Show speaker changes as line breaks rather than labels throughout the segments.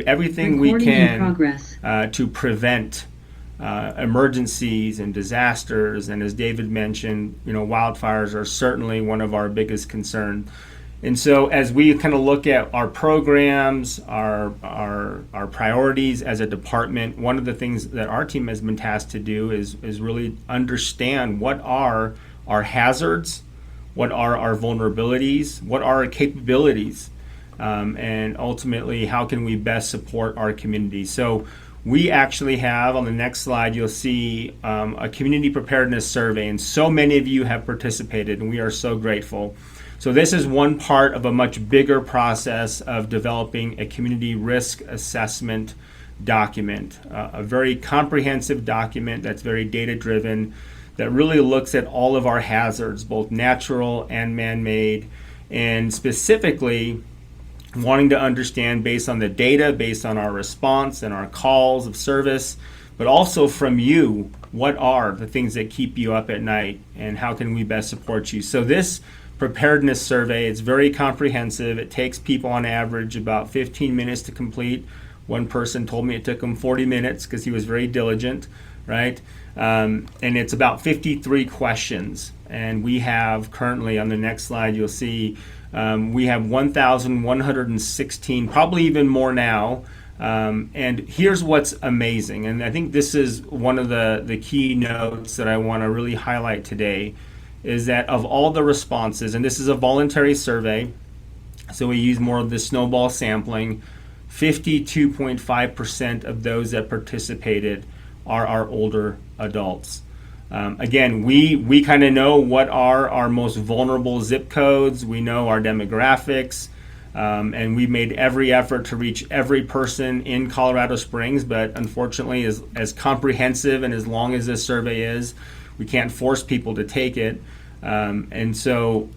everything we
Recording in
can
progress.
to prevent emergencies and disasters. And as David mentioned, wildfires are certainly one of our biggest concerns. And so as we kind of look at our programs, our priorities as a department, one of the things that our team has been tasked to do is really understand what are our hazards, what are our vulnerabilities, what are our capabilities, and ultimately how can we best support our community. So we actually have, on the next slide, you'll see a community preparedness survey, and so many of you have participated, and we are so grateful. So this is one part of a much bigger process of developing a community risk assessment document, a very comprehensive document that's very data-driven, that really looks at all of our hazards, both natural and man-made, and specifically wanting to understand, based on the data, based on our response and our calls of service, but also from you, what are the things that keep you up at night and how can we best support you. So this preparedness survey, it's very comprehensive. It takes people on average about 15 minutes to complete. One person told me it took him 40 minutes because he was very diligent, right? And it's about 53 questions. And we have currently, on the next slide, you'll see we have 1,116, probably even more now. And here's what's amazing. And I think this is one of the key notes that I want to really highlight today, is that of all the responses, and this is a voluntary survey, so we use more of the snowball sampling, 52.5% of those that participated are our older adults. Again, we kind of know what are our most vulnerable zip codes. We know our demographics, and we made every effort to reach every person in Colorado Springs, but unfortunately, as comprehensive and as long as this survey is, we can't force people to take it. And so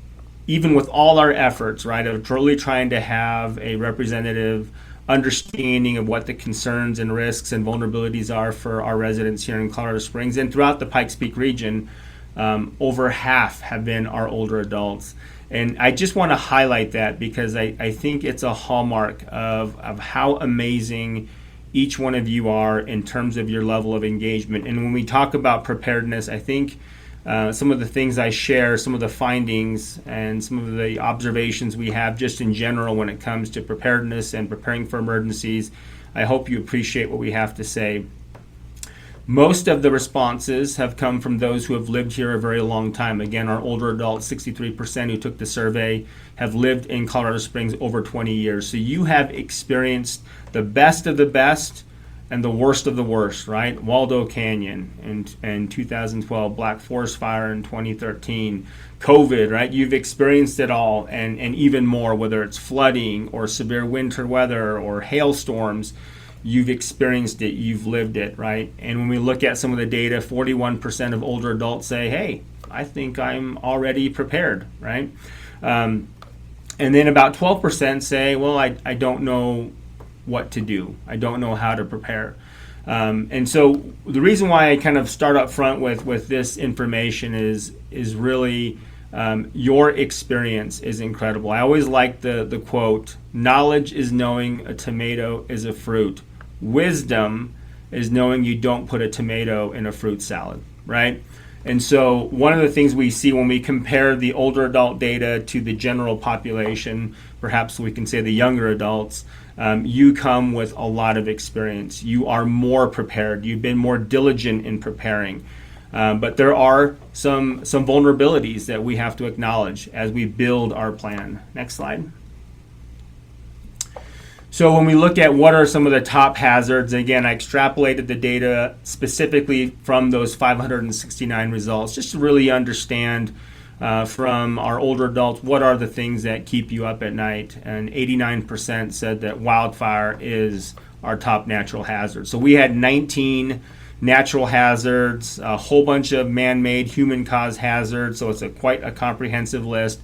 even with all our efforts, right, of really trying to have a representative understanding of what the concerns and risks and vulnerabilities are for our residents here in Colorado Springs and throughout the Pikes Peak region, over half have been our older adults. And I just want to highlight that because I think it's a hallmark of how amazing each one of you are in terms of your level of engagement. And when we talk about preparedness, I think some of the things I share, some of the findings and some of the observations we have just in general when it comes to preparedness and preparing for emergencies, I hope you appreciate what we have to say. Most of the responses have come from those who have lived here a very long time. Again, our older adults, 63% who took the survey, have lived in Colorado Springs over 20 years. So you have experienced the best of the best and the worst of the worst, right? Waldo Canyon in 2012, Black Forest Fire in 2013, COVID, right? You've experienced it all and even more, whether it's flooding or severe winter weather or hailstorms. You've experienced it, you've lived it, right? And when we look at some of the data, 41% of older adults say, hey, I think I'm already prepared, right? And then about 12% say, well, I don't know what to do. I don't know how to prepare. And so the reason why I kind of start up front with this information is really your experience is incredible. I always like the quote, knowledge is knowing a tomato is a fruit. Wisdom is knowing you don't put a tomato in a fruit salad, right? And so one of the things we see when we compare the older adult data to the general population, perhaps we can say the younger adults, you come with a lot of experience. You are more prepared. You've been more diligent in preparing. But there are some vulnerabilities that we have to acknowledge as we build our plan. Next slide. So when we look at what are some of the top hazards, again, I extrapolated the data specifically from those 569 results, just to really understand from our older adults, what are the things that keep you up at night? And 89% said that wildfire is our top natural hazard. So we had 19 natural hazards, a whole bunch of man-made, human-caused hazards, so it's quite a comprehensive list.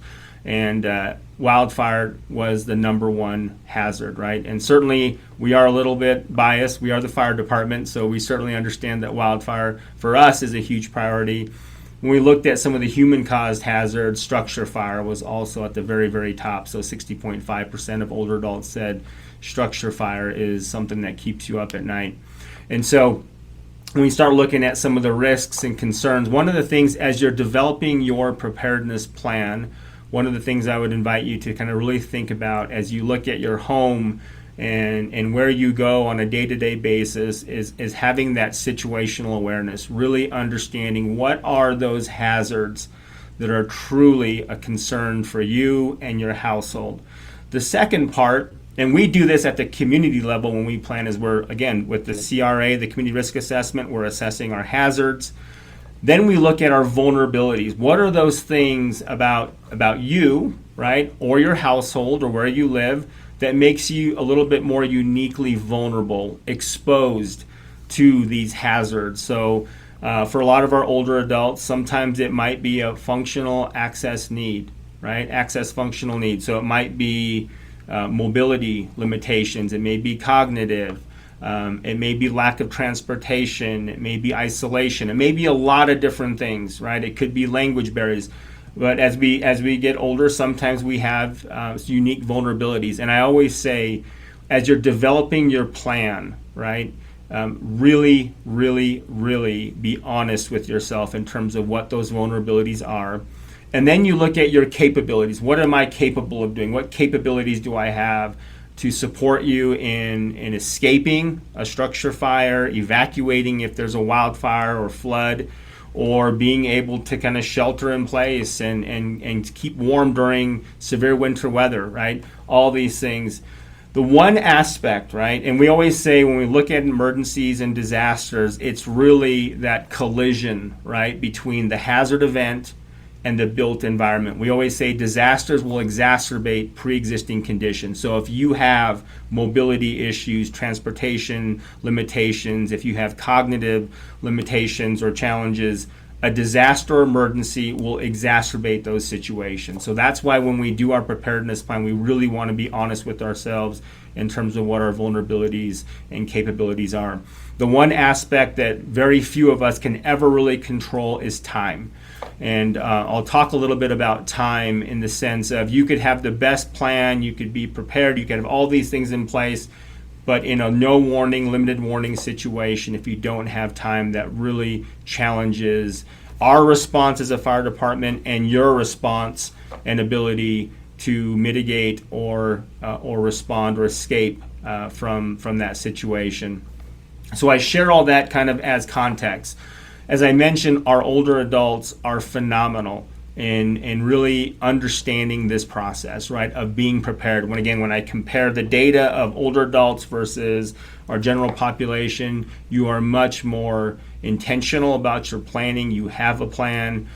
And wildfire was the number one hazard, right? And certainly we are a little bit biased. We are the fire department, so we certainly understand that wildfire for us is a huge priority. When we looked at some of the human-caused hazards, structure fire was also at the very, very top. So 60.5% of older adults said structure fire is something that keeps you up at night. And so when we start looking at some of the risks and concerns, one of the things as you're developing your preparedness plan, one of the things I would invite you to kind of really think about as you look at your home and where you go on a day-to-day basis is having that situational awareness, really understanding what are those hazards that are truly a concern for you and your household. The second part, and we do this at the community level when we plan, is we're, again, with the CRA, the Community Risk Assessment, we're assessing our hazards. Then we look at our vulnerabilities. What are those things about you, right, or your household or where you live that makes you a little bit more uniquely vulnerable, exposed to these hazards? So for a lot of our older adults, sometimes it might be a functional access need, right? Access functional need. So it might be mobility limitations. It may be cognitive. It may be lack of transportation. It may be isolation. It may be a lot of different things, right? It could be language barriers. But as we get older, sometimes we have unique vulnerabilities. And I always say, as you're developing your plan, right, really, really, really be honest with yourself in terms of what those vulnerabilities are. And then you look at your capabilities. What am I capable of doing? What capabilities do I have to support you in escaping a structure fire, evacuating if there's a wildfire or flood, or being able to kind of shelter in place and keep warm during severe winter weather, right? All these things. The one aspect, right, and we always say when we look at emergencies and disasters, it's really that collision, right, between the hazard event and the built environment. We always say disasters will exacerbate pre-existing conditions. So if you have mobility issues, transportation limitations, if you have cognitive limitations or challenges, a disaster or emergency will exacerbate those situations. So that's why when we do our preparedness plan, we really want to be honest with ourselves in terms of what our vulnerabilities and capabilities are. The one aspect that very few of us can ever really control is time. And I'll talk a little bit about time in the sense of you could have the best plan, you could be prepared, you could have all these things in place, but in a no warning, limited warning situation, if you don't have time, that really challenges our response as a fire department and your response and ability to mitigate or respond or escape from that situation. So I share all that kind of as context. As I mentioned, our older adults are phenomenal in really understanding this process, right, of being prepared. When I compare the data of older adults versus our general population, you are much more intentional about your planning. You have a plan.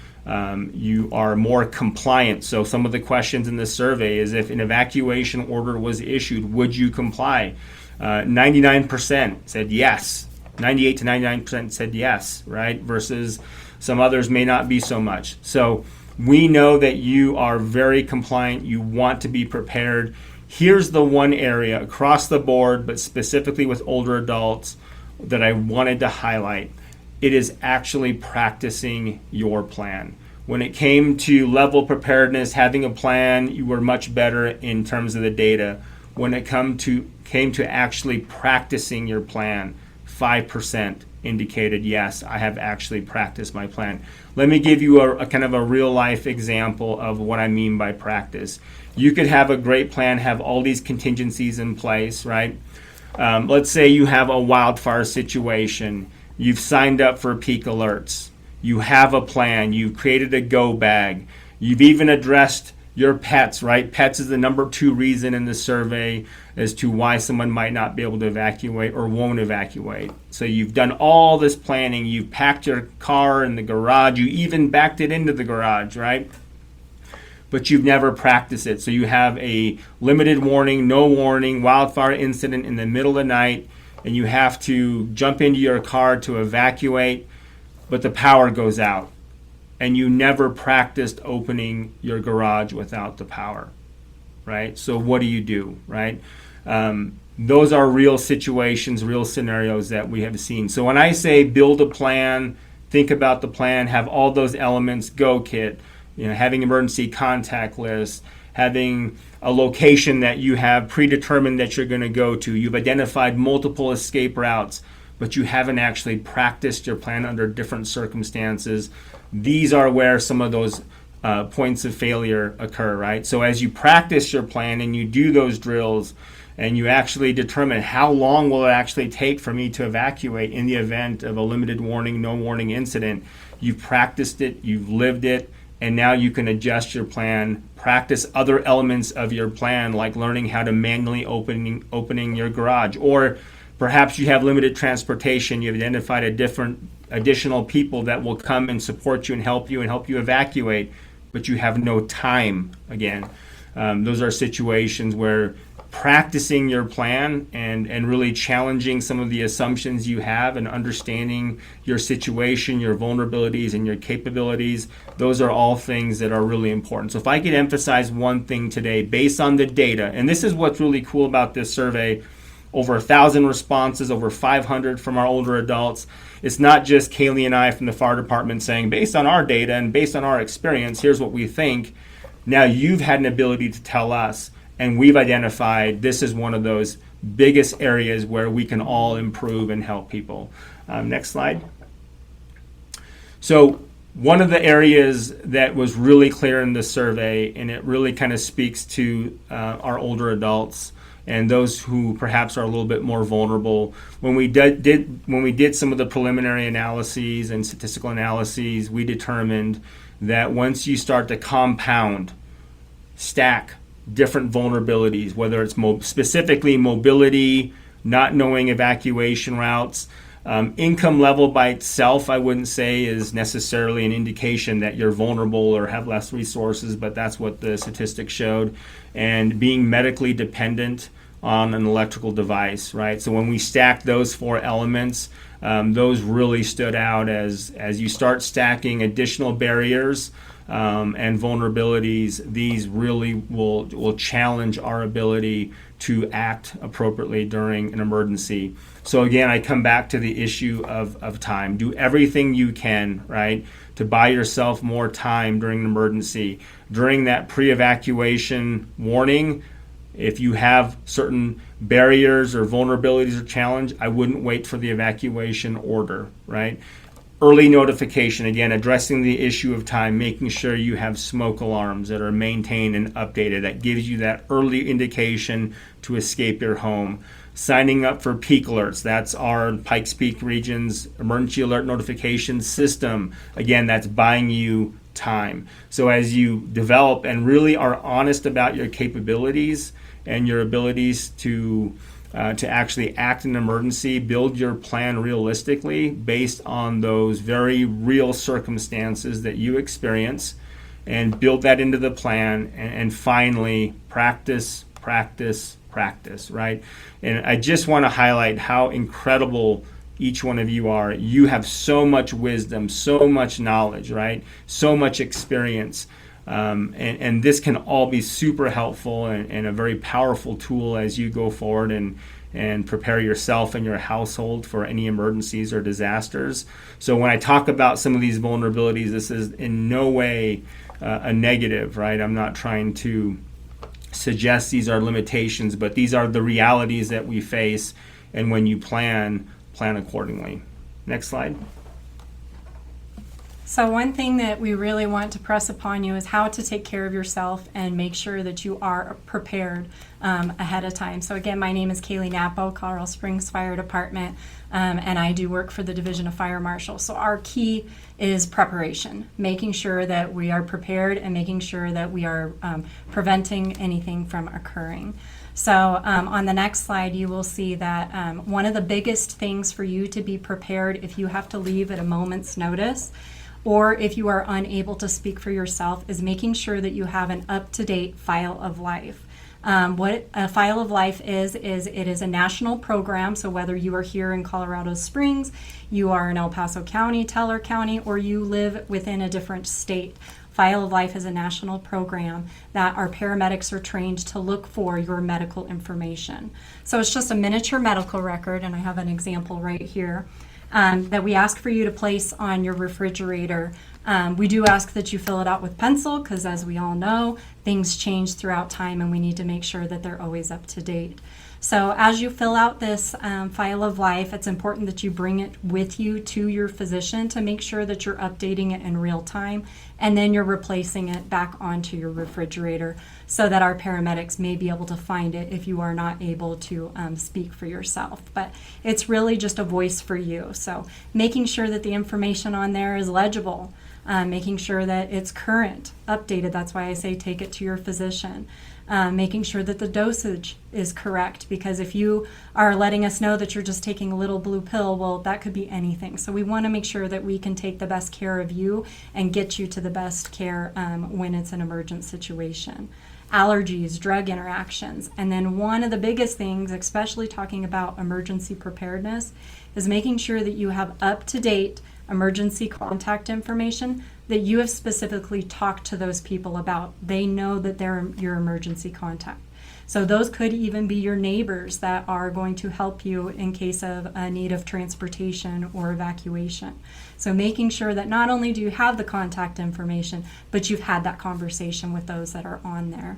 You are more compliant. So some of the questions in this survey is if an evacuation order was issued, would you comply? 99% said yes. 98 to 99% said yes, right? Versus some others may not be so much. So we know that you are very compliant. You want to be prepared. Here's the one area across the board, but specifically with older adults, that I wanted to highlight. It is actually practicing your plan. When it came to level preparedness, having a plan, you were much better in terms of the data. When it came to actually practicing your plan, 5% indicated, yes, I have actually practiced my plan. Let me give you a kind of a real life example of what I mean by practice. You could have a great plan, have all these contingencies in place, right? Let's say you have a wildfire situation. You've signed up for peak alerts. You have a plan. You've created a go bag. You've even addressed your pets, right? Pets is the number 2 reason in the survey as to why someone might not be able to evacuate or won't evacuate. So you've done all this planning. You've packed your car in the garage. You even backed it into the garage, right? But you've never practiced it. So you have a limited warning, no warning, wildfire incident in the middle of the night, and you have to jump into your car to evacuate, but the power goes out. And you never practiced opening your garage without the power, right? So what do, right? Those are real situations, real scenarios that we have seen. So when I say build a plan, think about the plan, have all those elements, go kit, having emergency contact lists, having a location that you have predetermined that you're going to go to. You've identified multiple escape routes, but you haven't actually practiced your plan under different circumstances. These are where some of those points of failure occur, right? So as you practice your plan and you do those drills and you actually determine how long will it actually take for me to evacuate in the event of a limited warning, no warning incident, you've practiced it, you've lived it, and now you can adjust your plan, practice other elements of your plan, like learning how to manually opening your garage. Or perhaps you have limited transportation, you've identified additional people that will come and support you and help you evacuate, but you have no time again. Those are situations where practicing your plan and really challenging some of the assumptions you have and understanding your situation, your vulnerabilities, and your capabilities, those are all things that are really important. So if I could emphasize one thing today based on the data, and this is what's really cool about this survey, over 1,000 responses, over 500 from our older adults. It's not just Kaylee and I from the fire department saying, based on our data and based on our experience, here's what we think. Now you've had an ability to tell us, and we've identified this is one of those biggest areas where we can all improve and help people. Next slide. So one of the areas that was really clear in the survey, and it really kind of speaks to our older adults and those who perhaps are a little bit more vulnerable. When we did some of the preliminary analyses and statistical analyses, we determined that once you start to compound, stack different vulnerabilities, whether it's specifically mobility, not knowing evacuation routes, income level by itself, I wouldn't say is necessarily an indication that you're vulnerable or have less resources, but that's what the statistics showed. And being medically dependent on an electrical device, right? So when we stack those four elements, those really stood out as you start stacking additional barriers and vulnerabilities. These really will challenge our ability to act appropriately during an emergency. So again, I come back to the issue of time. Do everything you can, right, to buy yourself more time during an emergency. During that pre-evacuation warning, if you have certain barriers or vulnerabilities or challenge, I wouldn't wait for the evacuation order, right? Early notification, again, addressing the issue of time, making sure you have smoke alarms that are maintained and updated. That gives you that early indication to escape your home. Signing up for peak alerts. That's our Pikes Peak Region's emergency alert notification system. Again, that's buying you time. So as you develop and really are honest about your capabilities and your abilities to actually act in an emergency, build your plan realistically based on those very real circumstances that you experience, and build that into the plan, and finally practice, right? And I just want to highlight how incredible each one of you are. You have so much wisdom, so much knowledge, right? So much experience. And this can all be super helpful and a very powerful tool as you go forward and prepare yourself and your household for any emergencies or disasters. So when I talk about some of these vulnerabilities, this is in no way a negative, right? I'm not trying to suggest these are limitations, but these are the realities that we face. And when you plan accordingly. Next slide.
So one thing that we really want to press upon you is how to take care of yourself and make sure that you are prepared ahead of time. So again, my name is Kaylee Napo, Colorado Springs Fire Department, and I do work for the Division of Fire Marshal. So our key is preparation, making sure that we are prepared and making sure that we are preventing anything from occurring. So on the next slide, you will see that one of the biggest things for you to be prepared if you have to leave at a moment's notice, or if you are unable to speak for yourself, is making sure that you have an up-to-date file of life. What a file of life is it is a national program. So whether you are here in Colorado Springs, you are in El Paso County, Teller County, or you live within a different state, File of Life is a national program that our paramedics are trained to look for your medical information. So it's just a miniature medical record, and I have an example right here, that we ask for you to place on your refrigerator We do ask that you fill it out with pencil because, as we all know, things change throughout time and we need to make sure that they're always up to date. So as you fill out this file of life, it's important that you bring it with you to your physician to make sure that you're updating it in real time, and then you're replacing it back onto your refrigerator so that our paramedics may be able to find it if you are not able to speak for yourself. But it's really just a voice for you. So making sure that the information on there is legible, making sure that it's current, updated. That's why I say take it to your physician. Making sure that the dosage is correct, because if you are letting us know that you're just taking a little blue pill, well, that could be anything. So we want to make sure that we can take the best care of you and get you to the best care when it's an emergent situation. Allergies, drug interactions, and then one of the biggest things, especially talking about emergency preparedness, is making sure that you have up-to-date emergency contact information that you have specifically talked to those people about. They know that they're your emergency contact. So those could even be your neighbors that are going to help you in case of a need of transportation or evacuation. So making sure that not only do you have the contact information, but you've had that conversation with those that are on there.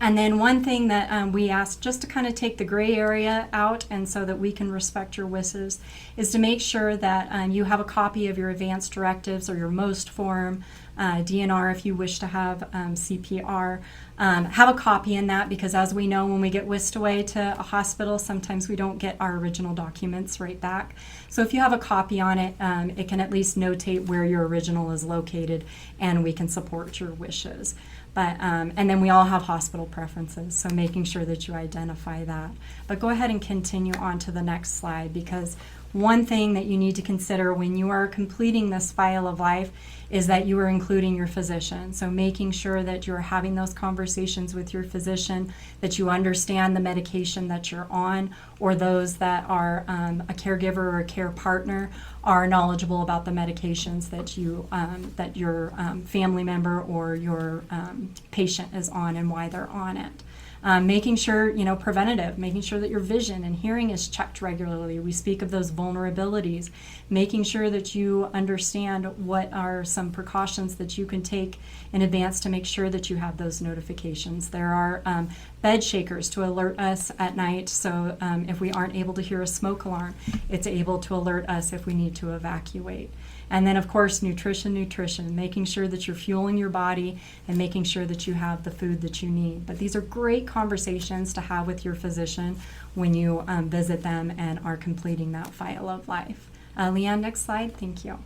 And then one thing that we ask, just to kind of take the gray area out and so that we can respect your wishes, is to make sure that you have a copy of your advanced directives or your MOST form, DNR if you wish to have CPR. Have a copy in that, because as we know, when we get whisked away to a hospital, sometimes we don't get our original documents right back. So if you have a copy on it, it can at least notate where your original is located and we can support your wishes. But and then we all have hospital preferences, so making sure that you identify that. But go ahead and continue on to the next slide, because one thing that you need to consider when you are completing this file of life is that you are including your physician. So making sure that you're having those conversations with your physician, that you understand the medication that you're on, or those that are a caregiver or a care partner are knowledgeable about the medications that you that your family member or your patient is on and why they're on it. Making sure, preventative, making sure that your vision and hearing is checked regularly. We speak of those vulnerabilities, making sure that you understand what are some precautions that you can take in advance to make sure that you have those notifications. There are bed shakers to alert us at night, so if we aren't able to hear a smoke alarm, it's able to alert us if we need to evacuate. And then, of course, nutrition, making sure that you're fueling your body and making sure that you have the food that you need. But these are great conversations to have with your physician when you visit them and are completing that file of life. Leanne, next slide. Thank you.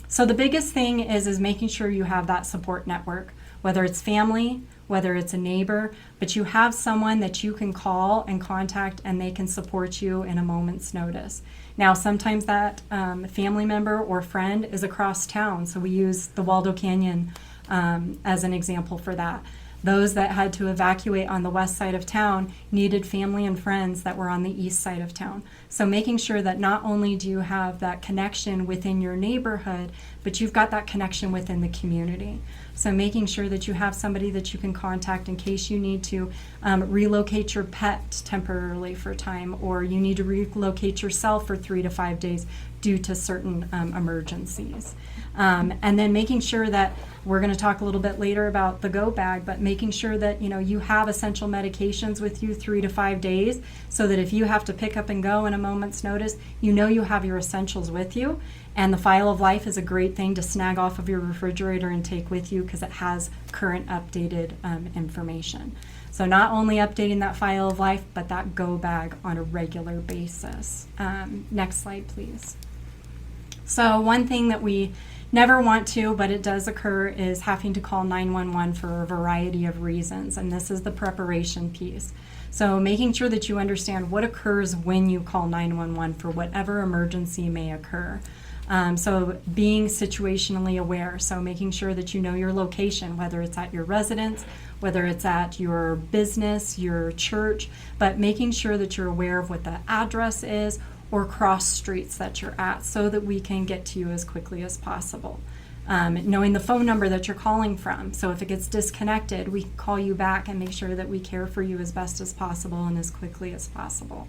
So the biggest thing is making sure you have that support network, whether it's family, whether it's a neighbor, but you have someone that you can call and contact and they can support you in a moment's notice. Now, sometimes that family member or friend is across town, so we use the Waldo Canyon as an example for that. Those that had to evacuate on the west side of town needed family and friends that were on the east side of town. So making sure that not only do you have that connection within your neighborhood, but you've got that connection within the community. So making sure that you have somebody that you can contact in case you need to relocate your pet temporarily for time, or you need to relocate yourself for 3 to 5 days due to certain emergencies. And then making sure that, we're going to talk a little bit later about the go bag, but making sure that you have essential medications with you 3 to 5 days, so that if you have to pick up and go in a moment's notice, you have your essentials with you. And the file of life is a great thing to snag off of your refrigerator and take with you, because it has current updated information. So not only updating that file of life, but that go bag on a regular basis. Next slide, please. So one thing that we never want to, but it does occur, is having to call 911 for a variety of reasons, and this is the preparation piece. So making sure that you understand what occurs when you call 911 for whatever emergency may occur. So being situationally aware, so making sure that you know your location, whether it's at your residence, whether it's at your business, your church, but making sure that you're aware of what the address is or cross streets that you're at, so that we can get to you as quickly as possible. Knowing the phone number that you're calling from, so if it gets disconnected, we can call you back and make sure that we care for you as best as possible and as quickly as possible.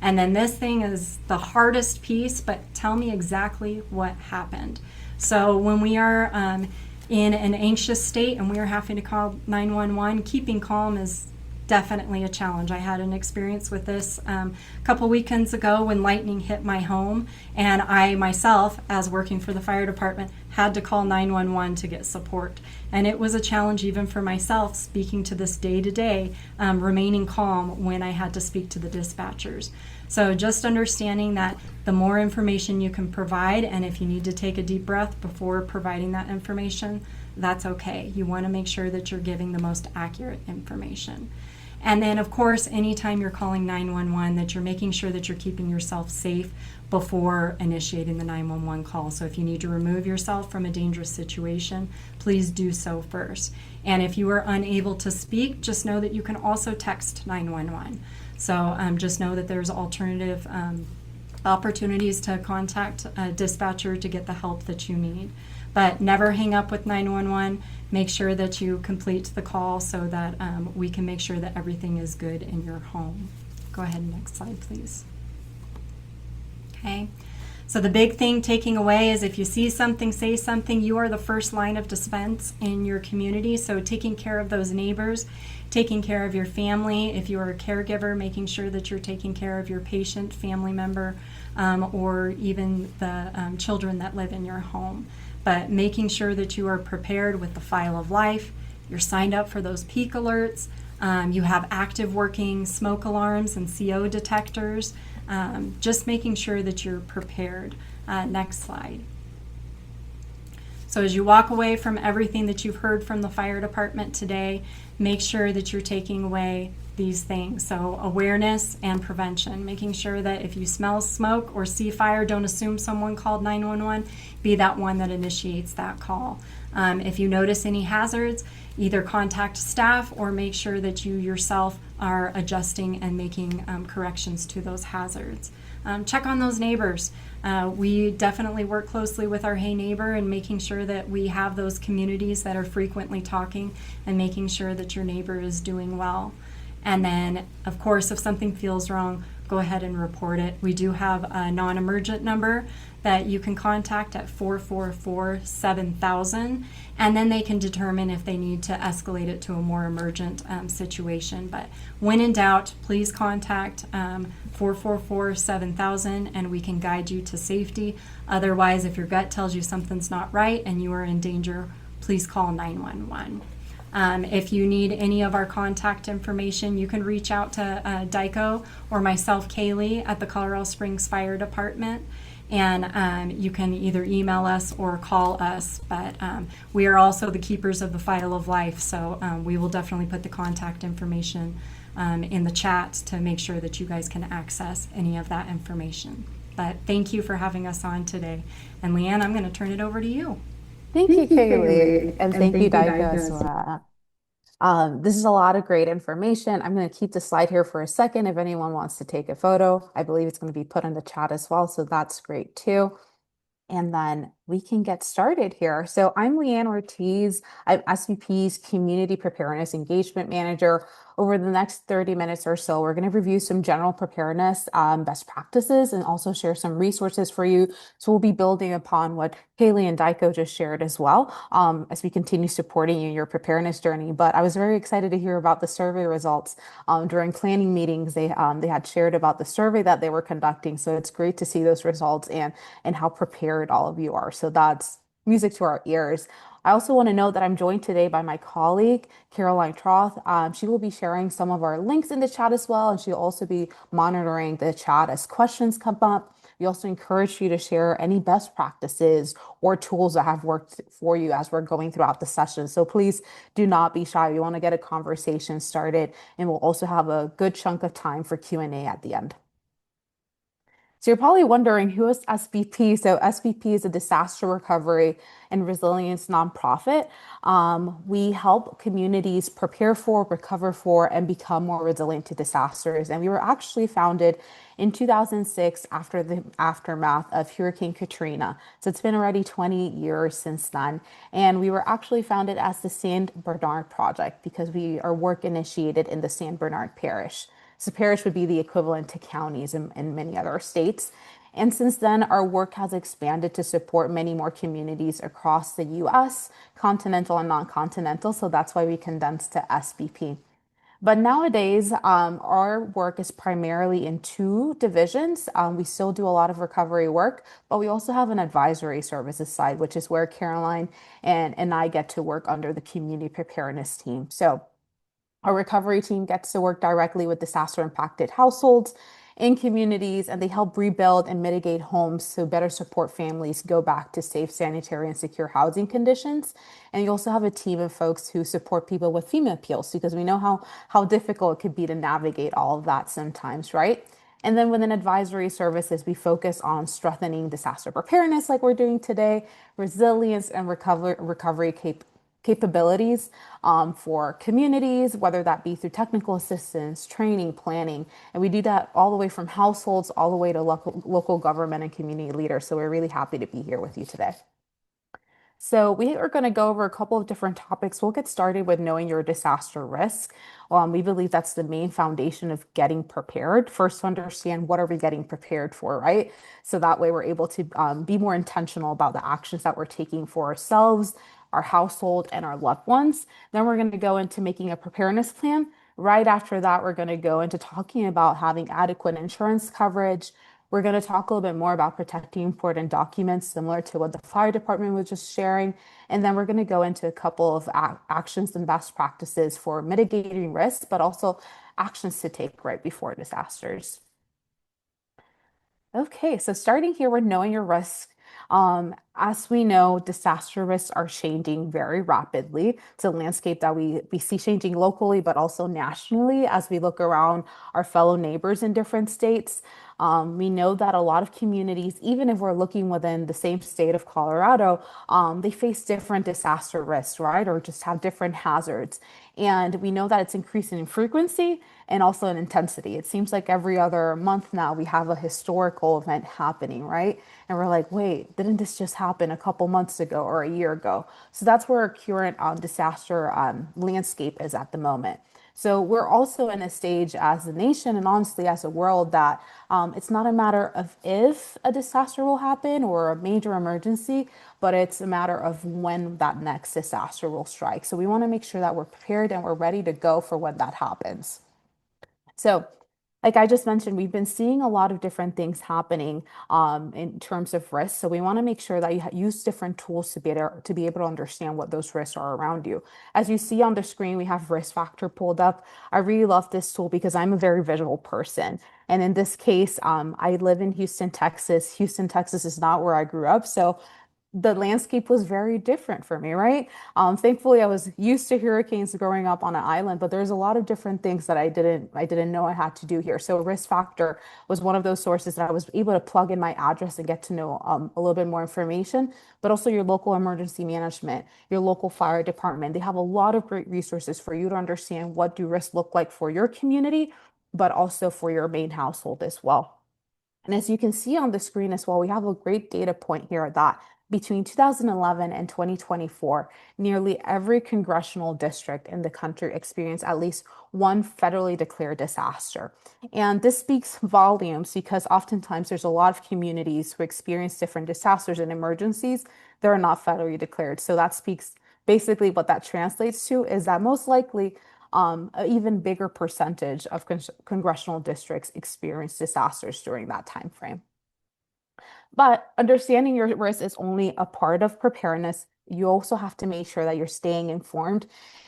And then this thing is the hardest piece, but tell me exactly what happened. So when we are in an anxious state and we are having to call 911, keeping calm is definitely a challenge. I had an experience with this a couple weekends ago when lightning hit my home, and I myself, as working for the fire department, had to call 911 to get support. And it was a challenge even for myself, speaking to this day to day, remaining calm when I had to speak to the dispatchers. So just understanding that the more information you can provide, and if you need to take a deep breath before providing that information, that's okay. You want to make sure that you're giving the most accurate information. And then, of course, anytime you're calling 911, that you're making sure that you're keeping yourself safe before initiating the 911 call. So if you need to remove yourself from a dangerous situation, please do so first. And if you are unable to speak, just know that you can also text 911. So just know that there's alternative opportunities to contact a dispatcher to get the help that you need. But never hang up with 911. Make sure that you complete the call so that we can make sure that everything is good in your home. Go ahead, next slide, please. Okay. So the big thing taking away is if you see something, say something. You are the first line of defense in your community. So taking care of those neighbors, taking care of your family. If you are a caregiver, making sure that you're taking care of your patient, family member, or even the children that live in your home. But making sure that you are prepared with the file of life, you're signed up for those peak alerts, you have active working smoke alarms and CO detectors, just making sure that you're prepared. Next slide. So as you walk away from everything that you've heard from the fire department today, make sure that you're taking away these things. So awareness and prevention, making sure that if you smell smoke or see fire, don't assume someone called 911. Be that one that initiates that call. If you notice any hazards, either contact staff or make sure that you yourself are adjusting and making corrections to those hazards. Check on those neighbors. We definitely work closely with our Hey Neighbor and making sure that we have those communities that are frequently talking and making sure that your neighbor is doing well. And then, of course, if something feels wrong, go ahead and report it. We do have a non-emergent number that you can contact at 444-7000, and then they can determine if they need to escalate it to a more emergent situation. But when in doubt, please contact 444-7000, and we can guide you to safety. Otherwise, if your gut tells you something's not right and you are in danger, please call 911. If you need any of our contact information, you can reach out to Dyko or myself, Kaylee, at the Colorado Springs Fire Department. And you can either email us or call us. But we are also the keepers of the file of life. So we will definitely put the contact information in the chat to make sure that you guys can access any of that information. But thank you for having us on today. And Leanne, I'm going to turn it over to you.
Thank you, Kaylee, and thank you, Dika, as well. This is a lot of great information. I'm going to keep the slide here for a second if anyone wants to take a photo. I believe it's going to be put in the chat as well, so that's great too. And then we can get started here. So I'm Leanne Ortiz. I'm SVP's Community Preparedness Engagement Manager. Over the next 30 minutes or so, we're going to review some general preparedness best practices and also share some resources for you. So we'll be building upon what Kaylee and Dyko just shared as well as we continue supporting you in your preparedness journey. But I was very excited to hear about the survey results during planning meetings. They had shared about the survey that they were conducting. So it's great to see those results and how prepared all of you are. So that's music to our ears. I also want to note that I'm joined today by my colleague, Caroline Troth. She will be sharing some of our links in the chat as well, and she'll also be monitoring the chat as questions come up. We also encourage you to share any best practices or tools that have worked for you as we're going throughout the session. So please do not be shy. We want to get a conversation started, and we'll also have a good chunk of time for Q&A at the end. So you're probably wondering, who is SBP? So SBP is a disaster recovery and resilience nonprofit. We help communities prepare for, recover for, and become more resilient to disasters. And we were actually founded in 2006 after the aftermath of Hurricane Katrina. So it's been already 20 years since then. And we were actually founded as the San Bernard Project because our work initiated in the San Bernard Parish. So parish would be the equivalent to counties in many other states. And since then, our work has expanded to support many more communities across the US, continental and non-continental. So that's why we condensed to SBP. But nowadays, our work is primarily in two divisions. We still do a lot of recovery work, but we also have an advisory services side, which is where Caroline and I get to work under the community preparedness team. So our recovery team gets to work directly with disaster impacted households in communities, and they help rebuild and mitigate homes to better support families go back to safe, sanitary, and secure housing conditions. And you also have a team of folks who support people with FEMA appeals because we know how difficult it could be to navigate all of that sometimes, right? And then within advisory services, we focus on strengthening disaster preparedness, like we're doing today, resilience and recovery capabilities for communities, whether that be through technical assistance, training, planning. And we do that all the way from households, all the way to local government and community leaders. So we're really happy to be here with you today. So we are going to go over a couple of different topics. We'll get started with knowing your disaster risk. We believe that's the main foundation of getting prepared. First, to understand what are we getting prepared for, right? So that way we're able to be more intentional about the actions that we're taking for ourselves, our household, and our loved ones. Then we're going to go into making a preparedness plan. Right after that, we're going to go into talking about having adequate insurance coverage. We're going to talk a little bit more about protecting important documents, similar to what the fire department was just sharing. And then we're going to go into a couple of actions and best practices for mitigating risks, but also actions to take right before disasters. Okay, so starting here with knowing your risk. As we know, disaster risks are changing very rapidly. It's a landscape that we see changing locally, but also nationally as we look around our fellow neighbors in different states. We know that a lot of communities, even if we're looking within the same state of Colorado, they face different disaster risks, right? Or just have different hazards. And we know that it's increasing in frequency and also in intensity. It seems like every other month now we have a historical event happening, right? And we're like, wait, didn't this just happen a couple months ago or a year ago? So that's where our current disaster landscape is at the moment. So we're also in a stage as a nation and honestly as a world that it's not a matter of if a disaster will happen or a major emergency, but it's a matter of when that next disaster will strike. So we want to make sure that we're prepared and we're ready to go for when that happens. So, like I just mentioned, we've been seeing a lot of different things happening in terms of risks. So we want to make sure that you use different tools to be able to understand what those risks are around you. As you see on the screen, we have risk factor pulled up. I really love this tool because I'm a very visual person. And in this case, I live in Houston, Texas. Houston, Texas is not where I grew up. So the landscape was very different for me, right? Thankfully, I was used to hurricanes growing up on an island, but there's a lot of different things that I didn't know I had to do here. So risk factor was one of those sources that I was able to plug in my address and get to know a little bit more information, but also your local emergency management, your local fire department. They have a lot of great resources for you to understand what do risks look like for your community, but also for your main household as well. And as you can see on the screen as well, we have a great data point here that between 2011 and 2024, nearly every congressional district in the country experienced at least one federally declared disaster. And this speaks volumes because oftentimes there's a lot of communities who experience different disasters and emergencies that are not federally declared. So that speaks basically what that translates to is that most likely an even bigger percentage of congressional districts experience disasters during that time frame. But understanding your risk is only a part of preparedness. You also have to make sure that you're staying informed.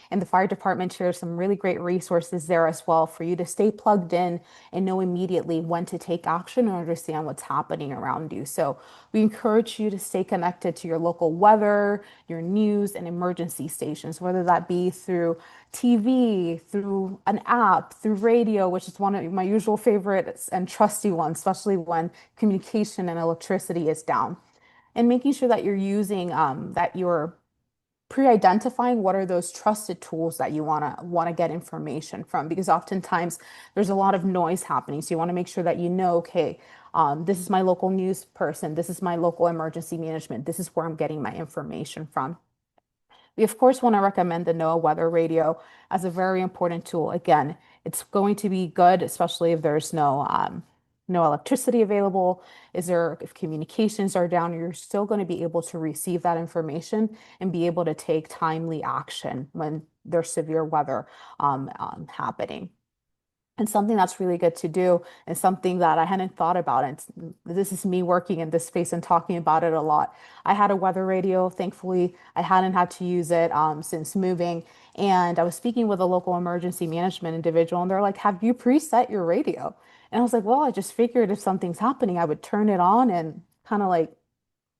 And the fire department shares some really great resources there as well for you to stay plugged in and know immediately when to take action and understand what's happening around you. So we encourage you to stay connected to your local weather, your news, and emergency stations, whether that be through TV, through an app, through radio, which is one of my usual favorites and trusty ones, especially when communication and electricity is down. And making sure that you're using that you're pre-identifying what are those trusted tools that you want to get information from, because oftentimes there's a lot of noise happening. So you want to make sure that you know, okay, this is my local news person, this is my local emergency management, this is where I'm getting my information from. We, of course, want to recommend the NOAA weather radio as a very important tool. Again, it's going to be good, especially if there's no electricity available. Is there, if communications are down, you're still going to be able to receive that information and be able to take timely action when there's severe weather happening. And something that's really good to do and something that I hadn't thought about. And this is me working in this space and talking about it a lot. I had a weather radio. Thankfully, I hadn't had to use it since moving. And I was speaking with a local emergency management individual, and they're like, "Have you preset your radio?" And I was like, "Well, I just figured if something's happening, I would turn it on and kind of like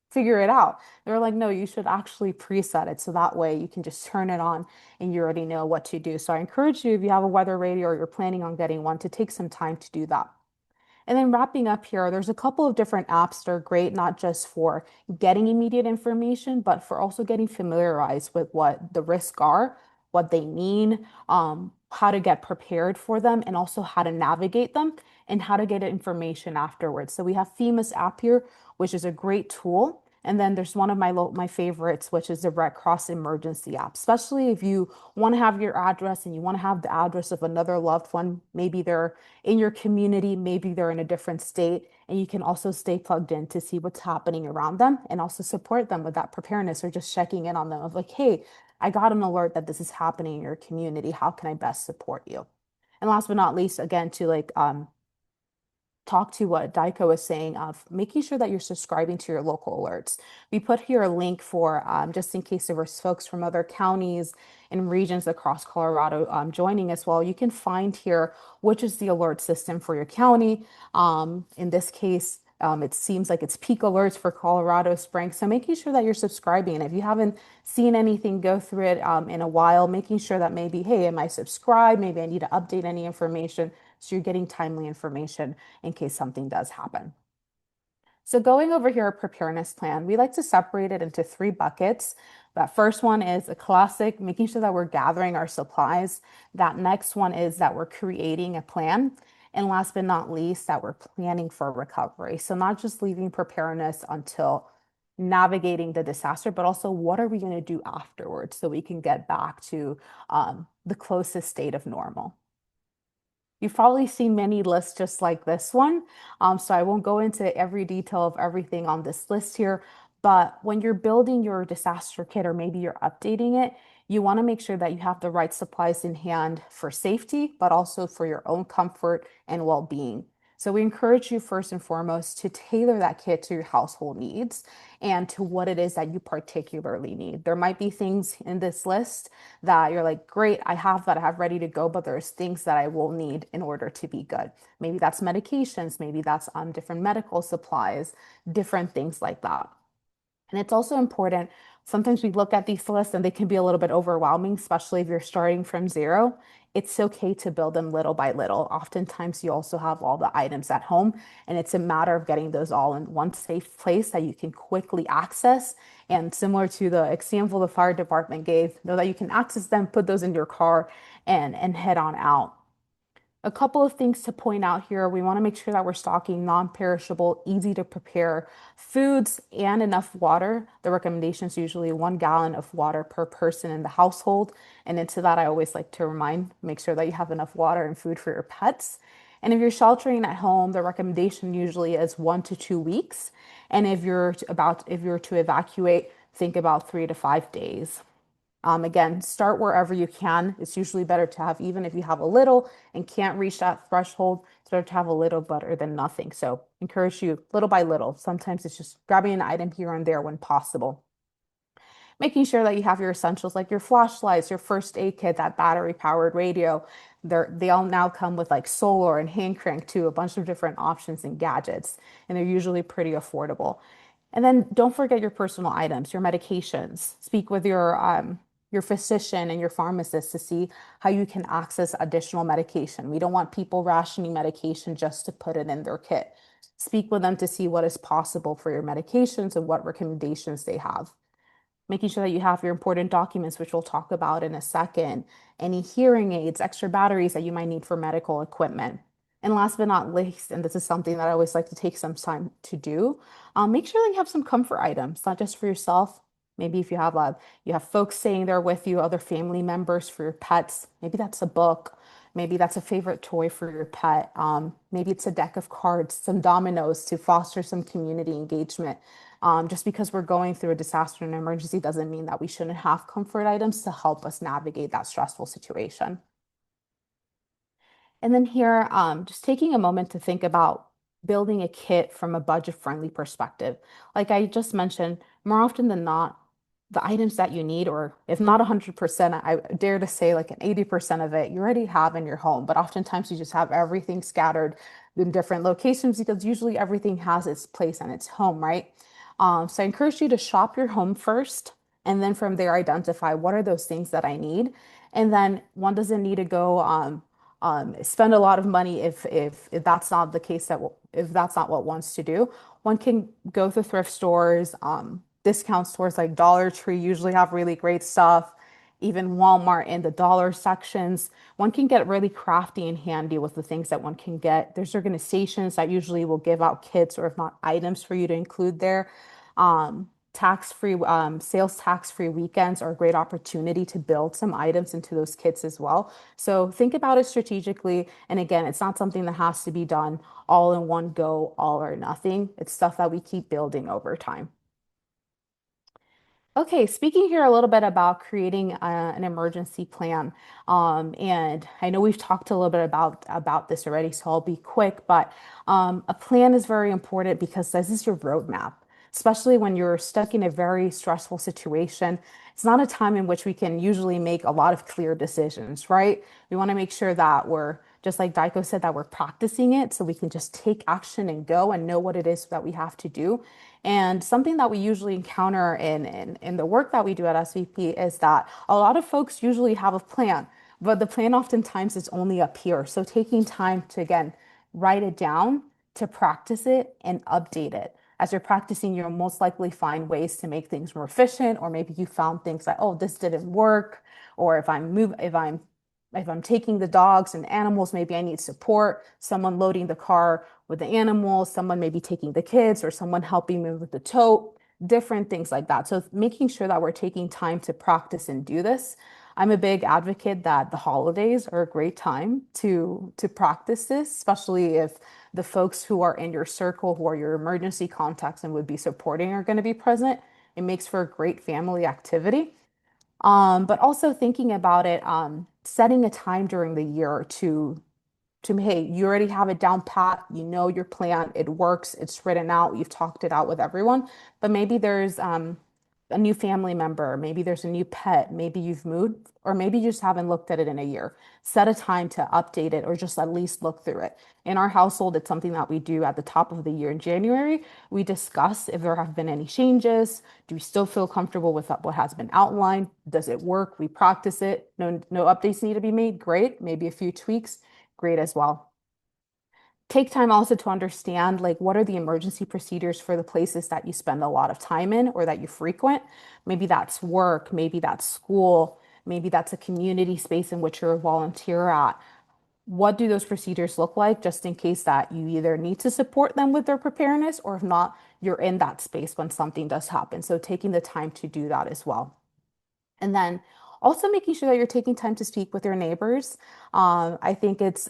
figure it out." They're like, "No, you should actually preset it so that way you can just turn it on and you already know what to do." So I encourage you, if you have a weather radio or you're planning on getting one, to take some time to do that. And then wrapping up here, there's a couple of different apps that are great, not just for getting immediate information, but for also getting familiarized with what the risks are, what they mean, how to get prepared for them, and also how to navigate them and how to get information afterwards. So we have FEMA's app here, which is a great tool. And then there's one of my favorites, which is the Red Cross Emergency app, especially if you want to have your address and you want to have the address of another loved one. Maybe they're in your community, maybe they're in a different state, and you can also stay plugged in to see what's happening around them and also support them with that preparedness or just checking in on them of like, "Hey, I got an alert that this is happening in your community. How can I best support you?" And last but not least, again, to talk to what Daiko was saying of making sure that you're subscribing to your local alerts. We put here a link for just in case there were folks from other counties and regions across Colorado joining as well. You can find here which is the alert system for your county. In this case, it seems like it's peak alerts for Colorado Springs. So making sure that you're subscribing. And if you haven't seen anything go through it in a while, making sure that maybe, hey, am I subscribed? Maybe I need to update any information. So you're getting timely information in case something does happen. So going over here, a preparedness plan, we like to separate it into three buckets. That first one is a classic, making sure that we're gathering our supplies. That next one is that we're creating a plan. And last but not least, that we're planning for recovery. So not just leaving preparedness until navigating the disaster, but also what are we going to do afterwards so we can get back to the closest state of normal. You've probably seen many lists just like this one. So I won't go into every detail of everything on this list here. But when you're building your disaster kit or maybe you're updating it, you want to make sure that you have the right supplies in hand for safety, but also for your own comfort and well-being. So we encourage you first and foremost to tailor that kit to your household needs and to what it is that you particularly need. There might be things in this list that you're like, "Great, I have that, I have ready to go," but there's things that I will need in order to be good. Maybe that's medications, maybe that's different medical supplies, different things like that. And it's also important, sometimes we look at these lists and they can be a little bit overwhelming, especially if you're starting from zero. It's okay to build them little by little. Oftentimes, you also have all the items at home, and it's a matter of getting those all in one safe place that you can quickly access. And similar to the example the fire department gave, know that you can access them, put those in your car, and head on out. A couple of things to point out here. We want to make sure that we're stocking non-perishable, easy to prepare foods and enough water. The recommendation is usually 1 gallon of water per person in the household. And into that, I always like to make sure that you have enough water and food for your pets. And if you're sheltering at home, the recommendation usually is 1 to 2 weeks. And if you're to evacuate, think about 3 to 5 days. Again, start wherever you can. It's usually better to have, even if you have a little and can't reach that threshold, it's better to have a little better than nothing. So encourage you little by little. Sometimes it's just grabbing an item here and there when possible. Making sure that you have your essentials like your flashlights, your first aid kit, that battery powered radio. They all now come with like solar and hand crank too, a bunch of different options and gadgets, and they're usually pretty affordable. And then don't forget your personal items, your medications. Speak with your physician and your pharmacist to see how you can access additional medication. We don't want people rationing medication just to put it in their kit. Speak with them to see what is possible for your medications and what recommendations they have. Making sure that you have your important documents, which we'll talk about in a second, any hearing aids, extra batteries that you might need for medical equipment. And last but not least, and this is something that I always like to take some time to do, make sure that you have some comfort items, not just for yourself, Maybe if you have folks staying there with you, other family members for your pets. Maybe that's a book. Maybe that's a favorite toy for your pet. Maybe it's a deck of cards, some dominoes to foster some community engagement. Just because we're going through a disaster and emergency doesn't mean that we shouldn't have comfort items to help us navigate that stressful situation. And then here, just taking a moment to think about building a kit from a budget-friendly perspective. Like I just mentioned, more often than not, the items that you need, or if not 100%, I dare to say like an 80% of it, you already have in your home. But oftentimes you just have everything scattered in different locations because usually everything has its place and its home, right? So I encourage you to shop your home first, and then from there identify what are those things that I need. And then one doesn't need to go spend a lot of money if that's not the case if that's not what wants to do. One can go to thrift stores, discount stores like Dollar Tree usually have really great stuff. Even Walmart in the dollar sections, one can get really crafty and handy with the things that one can get. There's organizations that usually will give out kits or if not items for you to include there. Tax-free sales tax-free weekends are a great opportunity to build some items into those kits as well. So think about it strategically. And again, it's not something that has to be done all in one go, all or nothing. It's stuff that we keep building over time. Okay, speaking here a little bit about creating an emergency plan, and I know we've talked a little bit about this already, so I'll be quick. But a plan is very important because this is your roadmap, especially when you're stuck in a very stressful situation. It's not a time in which we can usually make a lot of clear decisions, right? We want to make sure that we're just like Daiko said, that we're practicing it so we can just take action and go and know what it is that we have to do. And something that we usually encounter in the work that we do at SVP is that a lot of folks usually have a plan, but the plan oftentimes is only up here. So taking time to, again, write it down, to practice it and update it. As you're practicing, you'll most likely find ways to make things more efficient, or maybe you found things like, oh, this didn't work, or if I'm taking the dogs and animals, maybe I need support, someone loading the car with the animals, someone maybe taking the kids, or someone helping me with the tote, different things like that. So making sure that we're taking time to practice and do this. I'm a big advocate that the holidays are a great time to practice this, especially if the folks who are in your circle, who are your emergency contacts and would be supporting are going to be present. It makes for a great family activity. But also thinking about it, setting a time during the year hey, you already have it down pat, you know your plan, it works, it's written out, you've talked it out with everyone, but maybe there's a new family member, maybe there's a new pet, maybe you've moved, or maybe you just haven't looked at it in a year. Set a time to update it or just at least look through it. In our household, it's something that we do at the top of the year in January. We discuss if there have been any changes. Do we still feel comfortable with what has been outlined? Does it work? We practice it. No updates need to be made. Great. Maybe a few tweaks. Great as well. Take time also to understand like what are the emergency procedures for the places that you spend a lot of time in or that you frequent. Maybe that's work, maybe that's school, maybe that's a community space in which you're a volunteer at. What do those procedures look like just in case that you either need to support them with their preparedness or if not, you're in that space when something does happen. So taking the time to do that as well. And then also making sure that you're taking time to speak with your neighbors. I think it's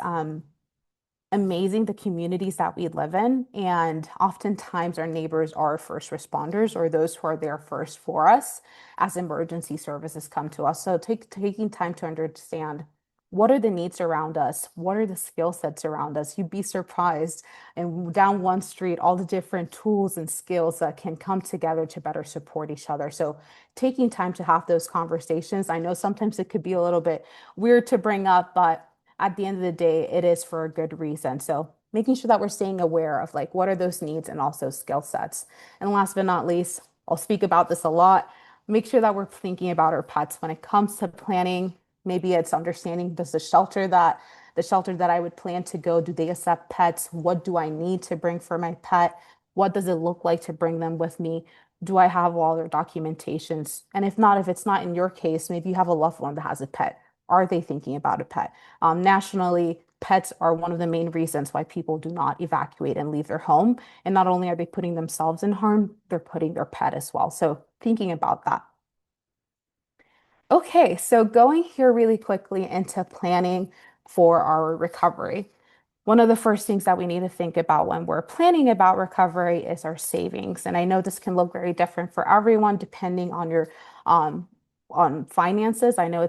amazing the communities that we live in. And oftentimes our neighbors are first responders or those who are there first for us as emergency services come to us. So taking time to understand what are the needs around us? What are the skill sets around us? You'd be surprised. And down one street, all the different tools and skills that can come together to better support each other. So taking time to have those conversations. I know sometimes it could be a little bit weird to bring up, but at the end of the day, it is for a good reason. So making sure that we're staying aware of like what are those needs and also skill sets. And last but not least, I'll speak about this a lot. Make sure that we're thinking about our pets when it comes to planning. Maybe it's understanding does the shelter that I would plan to go, do they accept pets? What do I need to bring for my pet? What does it look like to bring them with me? Do I have all their documentations? And if it's not in your case, maybe you have a loved one that has a pet. Are they thinking about a pet? Nationally, pets are one of the main reasons why people do not evacuate and leave their home. And not only are they putting themselves in harm, they're putting their pet as well. So thinking about that. Okay, so going here really quickly into planning for our recovery. One of the first things that we need to think about when we're planning about recovery is our savings. And I know this can look very different for everyone depending on your um on finances. I know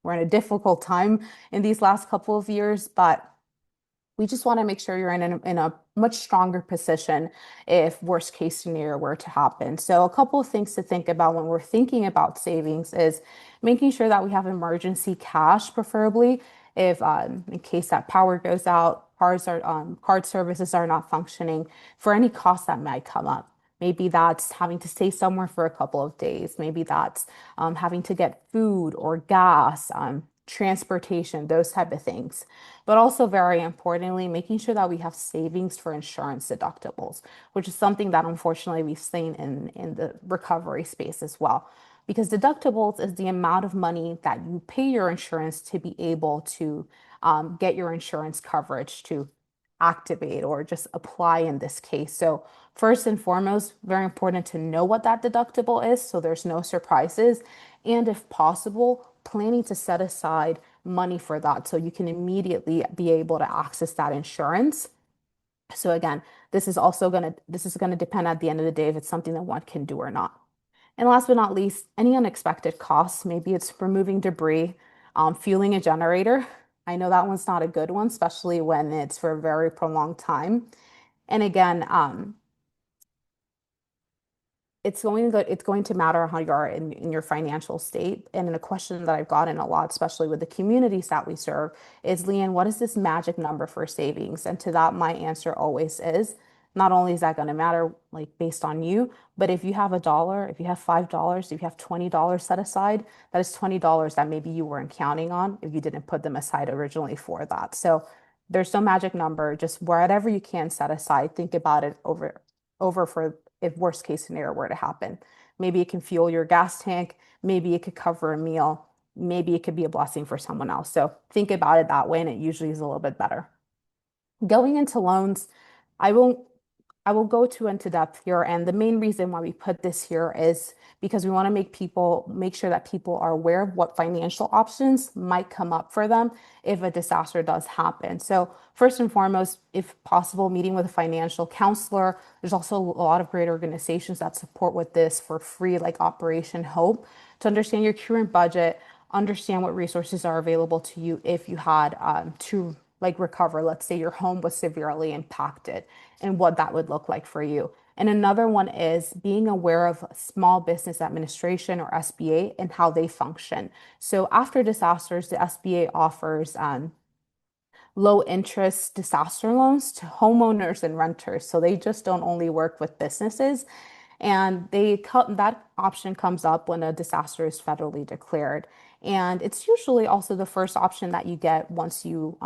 we're in a difficult time in these last couple of years, but we just want to make sure you're in a much stronger position if worst case scenario were to happen. So a couple of things to think about when we're thinking about savings is making sure that we have emergency cash, preferably if in case that power goes out, card services are not functioning, for any costs that might come up. Maybe that's having to stay somewhere for a couple of days. Maybe that's having to get food or gas, transportation, those type of things. But also very importantly, making sure that we have savings for insurance deductibles, which is something that unfortunately we've seen in the recovery space as well. Because deductibles is the amount of money that you pay your insurance to be able to get your insurance coverage to activate or just apply in this case. So first and foremost, very important to know what that deductible is so there's no surprises. And if possible, planning to set aside money for that so you can immediately be able to access that insurance. So again, this is gonna depend at the end of the day if it's something that one can do or not. And last but not least, any unexpected costs. Maybe it's removing debris, fueling a generator. I know that one's not a good one, especially when it's for a very prolonged time. And again, it's going to matter how you are in your financial state. And in a question that I've gotten a lot, especially with the communities that we serve, is Leanne, what is this magic number for savings? And to that, my answer always is not only is that going to matter like based on you, but if you have a dollar, if you have $5, if you have $20 set aside, that is $20 that maybe you weren't counting on if you didn't put them aside originally for that. So there's no magic number, just whatever you can set aside, think about it over for if worst case scenario were to happen. Maybe it can fuel your gas tank, maybe it could cover a meal, maybe it could be a blessing for someone else. So think about it that way, and it usually is a little bit better. Going into loans, I won't I will go too into depth here. And the main reason why we put this here is because we want to make sure that people are aware of what financial options might come up for them if a disaster does happen. So first and foremost, if possible, meeting with a financial counselor. There's also a lot of great organizations that support with this for free, like Operation Hope, to understand your current budget, understand what resources are available to you if you had to like recover. Let's say your home was severely impacted and what that would look like for you. And another one is being aware of Small Business Administration or SBA and how they function. So after disasters, the SBA offers low interest disaster loans to homeowners and renters. So they just don't only work with businesses. And that option comes up when a disaster is federally declared. And it's usually also the first option that you get once you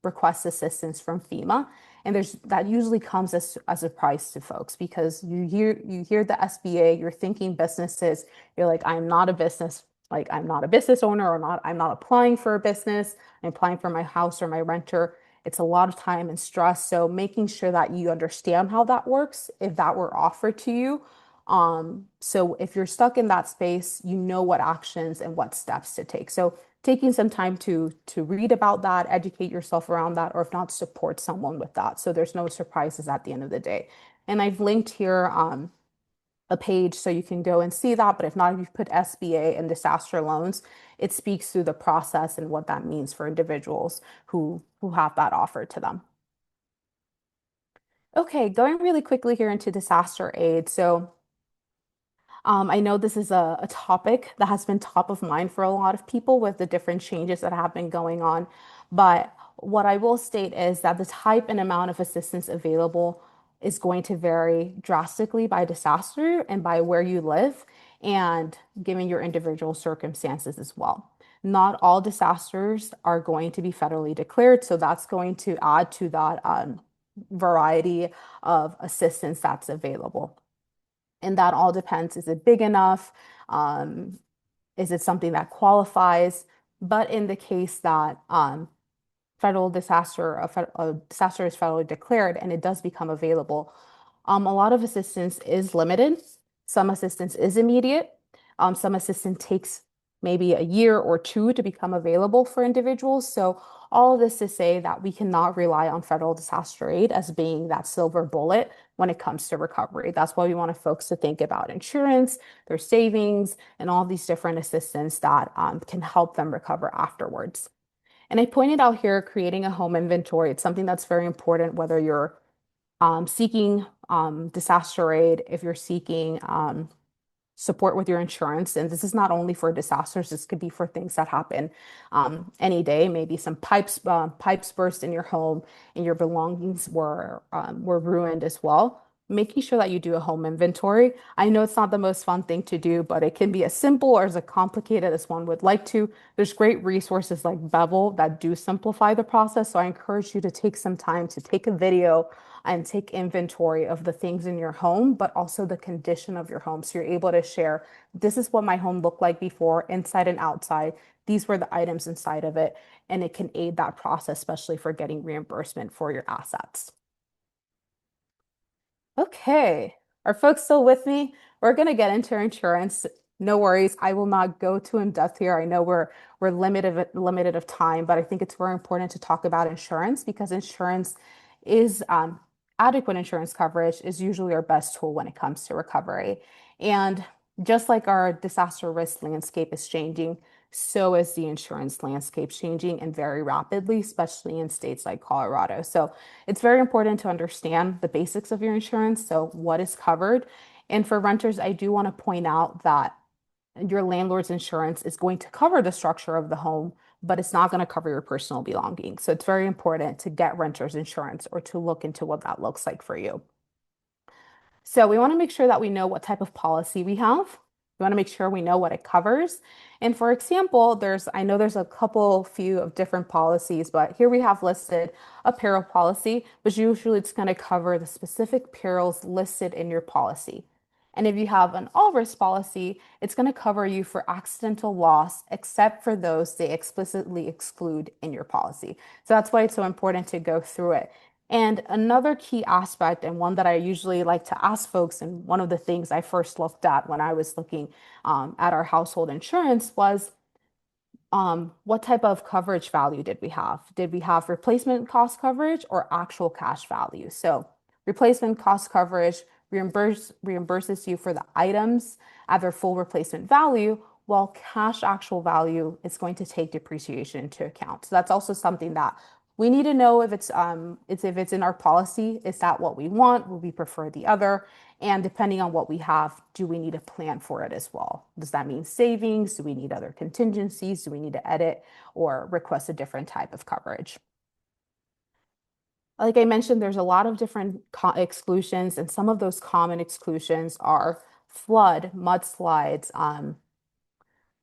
request assistance from FEMA. And that usually comes as a surprise to folks because you hear the SBA, you're thinking businesses, you're like, I'm not a business owner, or I'm not applying for a business, I'm applying for my house or my renter. It's a lot of time and stress. So making sure that you understand how that works if that were offered to you. So if you're stuck in that space, you know what actions and what steps to take. So taking some time to read about that, educate yourself around that, or if not, support someone with that. So there's no surprises at the end of the day. And I've linked here a page so you can go and see that. But if not, if you put SBA and disaster loans, it speaks through the process and what that means for individuals who have that offered to them. Okay, going really quickly here into disaster aid. So I know this is a topic that has been top of mind for a lot of people with the different changes that have been going on. But what I will state is that the type and amount of assistance available is going to vary drastically by disaster and by where you live and given your individual circumstances as well. Not all disasters are going to be federally declared, so that's going to add to that variety of assistance that's available. And that all depends. Is it big enough? Is it something that qualifies? But in the case that a disaster is federally declared and it does become available, a lot of assistance is limited. Some assistance is immediate. Some assistance takes maybe a year or two to become available for individuals. So all of this to say that we cannot rely on federal disaster aid as being that silver bullet when it comes to recovery. That's why we want folks to think about insurance, their savings, and all these different assistance that can help them recover afterwards. And I pointed out here creating a home inventory. It's something that's very important, whether you're seeking disaster aid, if you're seeking support with your insurance. And this is not only for disasters, this could be for things that happen any day. Maybe some pipes burst in your home and your belongings were ruined as well. Making sure that you do a home inventory. I know it's not the most fun thing to do, but it can be as simple or as complicated as one would like to. There's great resources like Bevel that do simplify the process. So I encourage you to take some time to take a video and take inventory of the things in your home, but also the condition of your home. So you're able to share, this is what my home looked like before, inside and outside. These were the items inside of it. And it can aid that process, especially for getting reimbursement for your assets. Okay, are folks still with me? We're going to get into insurance. No worries, I will not go too in depth here. I know we're limited of time, but I think it's very important to talk about insurance because insurance is adequate insurance coverage is usually our best tool when it comes to recovery. And just like our disaster risk landscape is changing, so is the insurance landscape changing and very rapidly, especially in states like Colorado. So it's very important to understand the basics of your insurance. So what is covered? And for renters, I do want to point out that your landlord's insurance is going to cover the structure of the home, but it's not going to cover your personal belongings. So it's very important to get renter's insurance or to look into what that looks like for you. So we want to make sure that we know what type of policy we have. We want to make sure we know what it covers. And for example, I know there's a few of different policies, but here we have listed a peril policy, which usually it's going to cover the specific perils listed in your policy. And if you have an all risk policy, it's going to cover you for accidental loss, except for those they explicitly exclude in your policy. So that's why it's so important to go through it. And another key aspect, and one that I usually like to ask folks, and one of the things I first looked at when I was looking at our household insurance was what type of coverage value did we have? Did we have replacement cost coverage or actual cash value? So replacement cost coverage reimburses you for the items at their full replacement value, while cash actual value is going to take depreciation into account. So that's also something that we need to know if it's in our policy. Is that what we want? Would we prefer the other? And depending on what we have, do we need a plan for it as well? Does that mean savings? Do we need other contingencies? Do we need to edit or request a different type of coverage? Like I mentioned, there's a lot of different exclusions, and some of those common exclusions are flood, mudslides,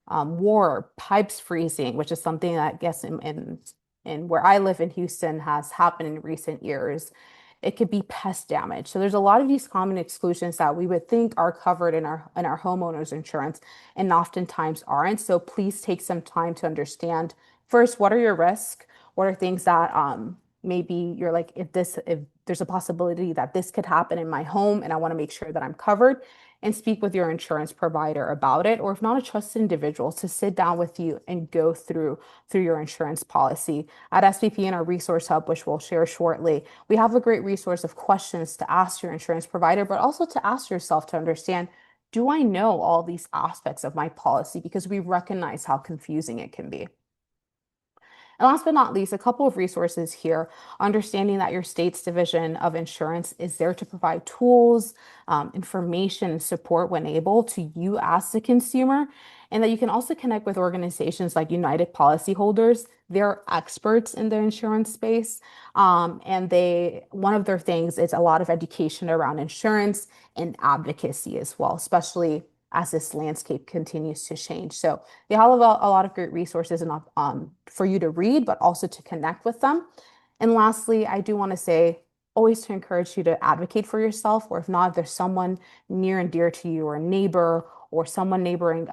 war, pipes freezing, which is something that I guess in where I live in Houston has happened in recent years. It could be pest damage. So there's a lot of these common exclusions that we would think are covered in our homeowners insurance and oftentimes aren't. So please take some time to understand first, what are your risks? What are things that maybe you're like, if there's a possibility that this could happen in my home and I want to make sure that I'm covered, and speak with your insurance provider about it, or if not, a trusted individual to sit down with you and go through your insurance policy. At SPP in our resource hub, which we'll share shortly, we have a great resource of questions to ask your insurance provider, but also to ask yourself to understand, do I know all these aspects of my policy? Because we recognize how confusing it can be. And last but not least, a couple of resources here, understanding that your state's division of insurance is there to provide tools, information, and support when able to you as the consumer, and that you can also connect with organizations like United Policyholders. They're experts in the insurance space, and one of their things is a lot of education around insurance and advocacy as well, especially as this landscape continues to change. So they have a lot of great resources for you to read, but also to connect with them. And lastly, I do want to say, always to encourage you to advocate for yourself, or if not, there's someone near and dear to you, or a neighbor, or someone neighboring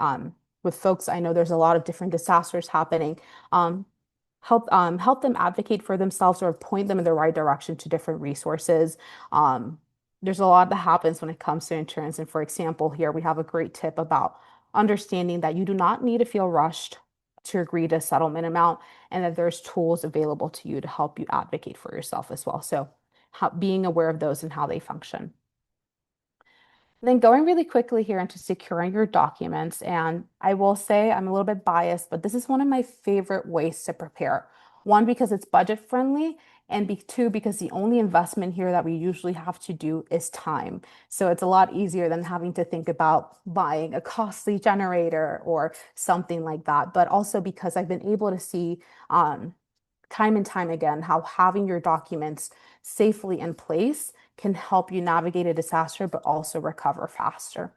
with folks. I know there's a lot of different disasters happening. help them advocate for themselves or point them in the right direction to different resources. Um, there's a lot that happens when it comes to insurance. And for example, here we have a great tip about understanding that you do not need to feel rushed to agree to a settlement amount and that there's tools available to you to help you advocate for yourself as well. So being aware of those and how they function. Then going really quickly here into securing your documents, and I will say I'm a little bit biased, but this is one of my favorite ways to prepare. One, because it's budget friendly, and two, because the only investment here that we usually have to do is time. So it's a lot easier than having to think about buying a costly generator or something like that. But also because I've been able to see time and time again how having your documents safely in place can help you navigate a disaster, but also recover faster.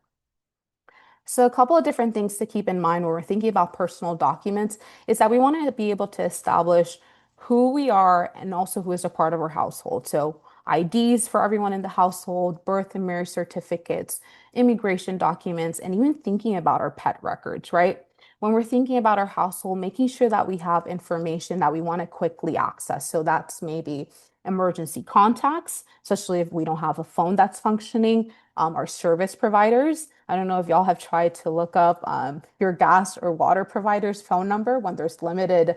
So a couple of different things to keep in mind when we're thinking about personal documents is that we want to be able to establish who we are and also who is a part of our household. So IDs for everyone in the household, birth and marriage certificates, immigration documents, and even thinking about our pet records, right? When we're thinking about our household, making sure that we have information that we want to quickly access. So that's maybe emergency contacts, especially if we don't have a phone that's functioning, our service providers. I don't know if y'all have tried to look up your gas or water provider's phone number when there's limited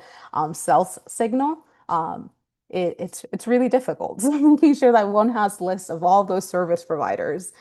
cell signal. It's really difficult. So making sure that one has lists of all those service providers.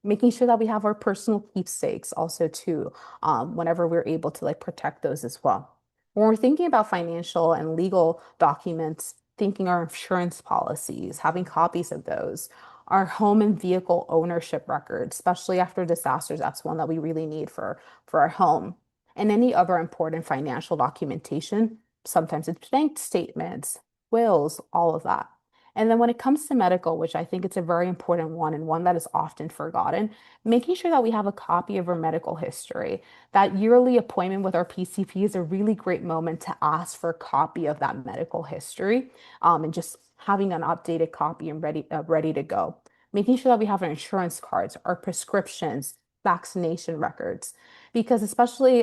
Making sure that we have our personal keepsakes also too, whenever we're able to like protect those as well. When we're thinking about financial and legal documents, thinking our insurance policies, having copies of those, our home and vehicle ownership records, especially after disasters, that's one that we really need for our home. And any other important financial documentation, sometimes it's bank statements, wills, all of that. And then when it comes to medical, which I think it's a very important one and one that is often forgotten, making sure that we have a copy of our medical history. That yearly appointment with our PCP is a really great moment to ask for a copy of that medical history, and just having an updated copy and ready to go. Making sure that we have our insurance cards, our prescriptions, vaccination records, because especially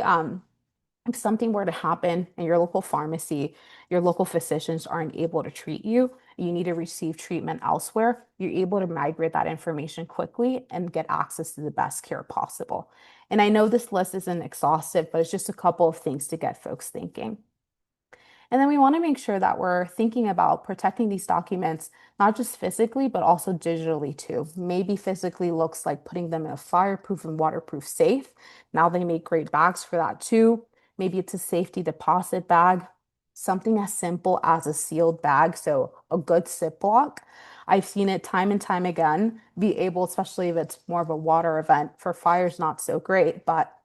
if something were to happen in your local pharmacy, your local physicians aren't able to treat you, you need to receive treatment elsewhere, you're able to migrate that information quickly and get access to the best care possible. And I know this list isn't exhaustive, but it's just a couple of things to get folks thinking. And then we want to make sure that we're thinking about protecting these documents, not just physically, but also digitally too. Maybe physically looks like putting them in a fireproof and waterproof safe. Now they make great bags for that too. Maybe it's a safety deposit bag, something as simple as a sealed bag. So a good Ziploc. I've seen it time and time again be able, especially if it's more of a water event, for fires, not so great, but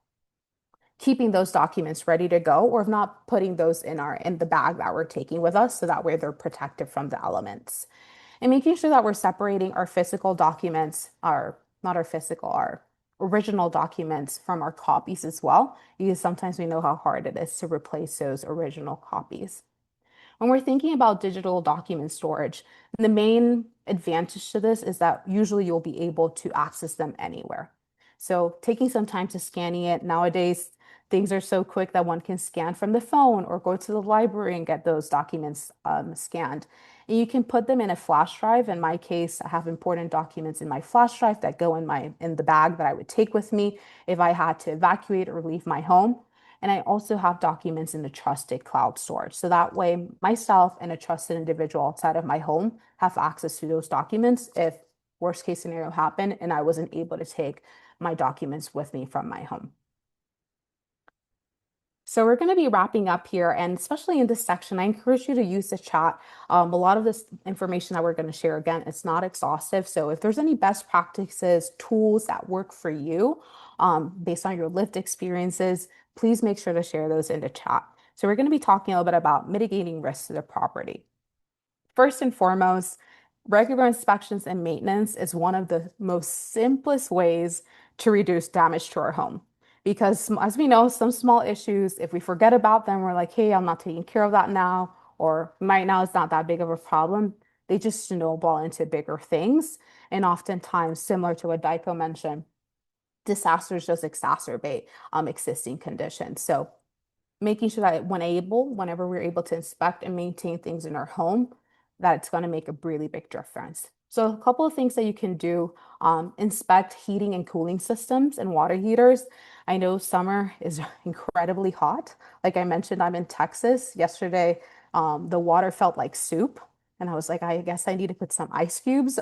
keeping those documents ready to go, or if not, putting those in the bag that we're taking with us so that way they're protected from the elements. And making sure that we're separating our physical documents, our not our physical, our original documents from our copies as well, because sometimes we know how hard it is to replace those original copies. When we're thinking about digital document storage, the main advantage to this is that usually you'll be able to access them anywhere. So taking some time to scanning it, nowadays things are so quick that one can scan from the phone or go to the library and get those documents scanned. And you can put them in a flash drive. In my case, I have important documents in my flash drive that go in the bag that I would take with me if I had to evacuate or leave my home. And I also have documents in the trusted cloud storage. So that way, myself and a trusted individual outside of my home have access to those documents if worst case scenario happened and I wasn't able to take my documents with me from my home. So we're going to be wrapping up here, and especially in this section, I encourage you to use the chat. A lot of this information that we're going to share, again, it's not exhaustive. So if there's any best practices, tools that work for you based on your lived experiences, please make sure to share those in the chat. So we're going to be talking a little bit about mitigating risks to the property. First and foremost, regular inspections and maintenance is one of the most simplest ways to reduce damage to our home. Because as we know, some small issues, if we forget about them, we're like, hey, I'm not taking care of that now, or right now it's not that big of a problem. They just snowball into bigger things. And oftentimes, similar to what Daiko mentioned, disasters just exacerbate existing conditions. So making sure that whenever we're able to inspect and maintain things in our home, that it's going to make a really big difference. So a couple of things that you can do, inspect heating and cooling systems and water heaters. I know summer is incredibly hot. Like I mentioned, I'm in Texas. Yesterday, the water felt like soup. And I was like, I guess I need to put some ice cubes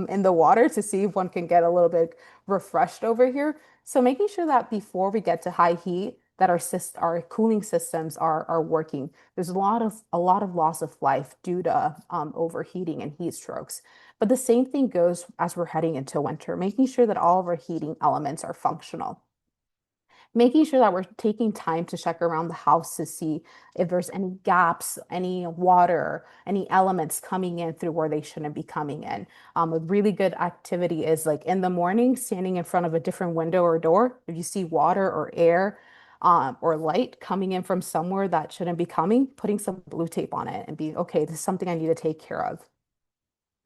in the water to see if one can get a little bit refreshed over here. So making sure that before we get to high heat, that our cooling systems are working. There's a lot of loss of life due to overheating and heat strokes. But the same thing goes as we're heading into winter, making sure that all of our heating elements are functional, making sure that we're taking time to check around the house to see if there's any gaps, any water, any elements coming in through where they shouldn't be coming in. A really good activity is like in the morning, standing in front of a different window or door. If you see water or air or light coming in from somewhere that shouldn't be coming, putting some blue tape on it and be, okay, this is something I need to take care of.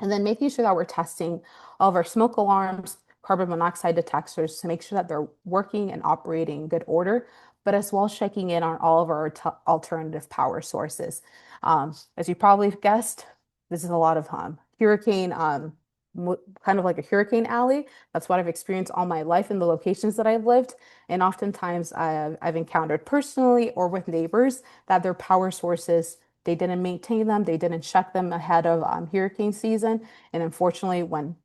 And then making sure that we're testing all of our smoke alarms, carbon monoxide detectors to make sure that they're working and operating in good order, but as well as checking in on all of our alternative power sources. As you probably guessed, this is a lot of hurricane, kind of like a hurricane alley. That's what I've experienced all my life in the locations that I've lived. And oftentimes I've encountered personally or with neighbors that their power sources, they didn't maintain them, they didn't check them ahead of hurricane season. And unfortunately, when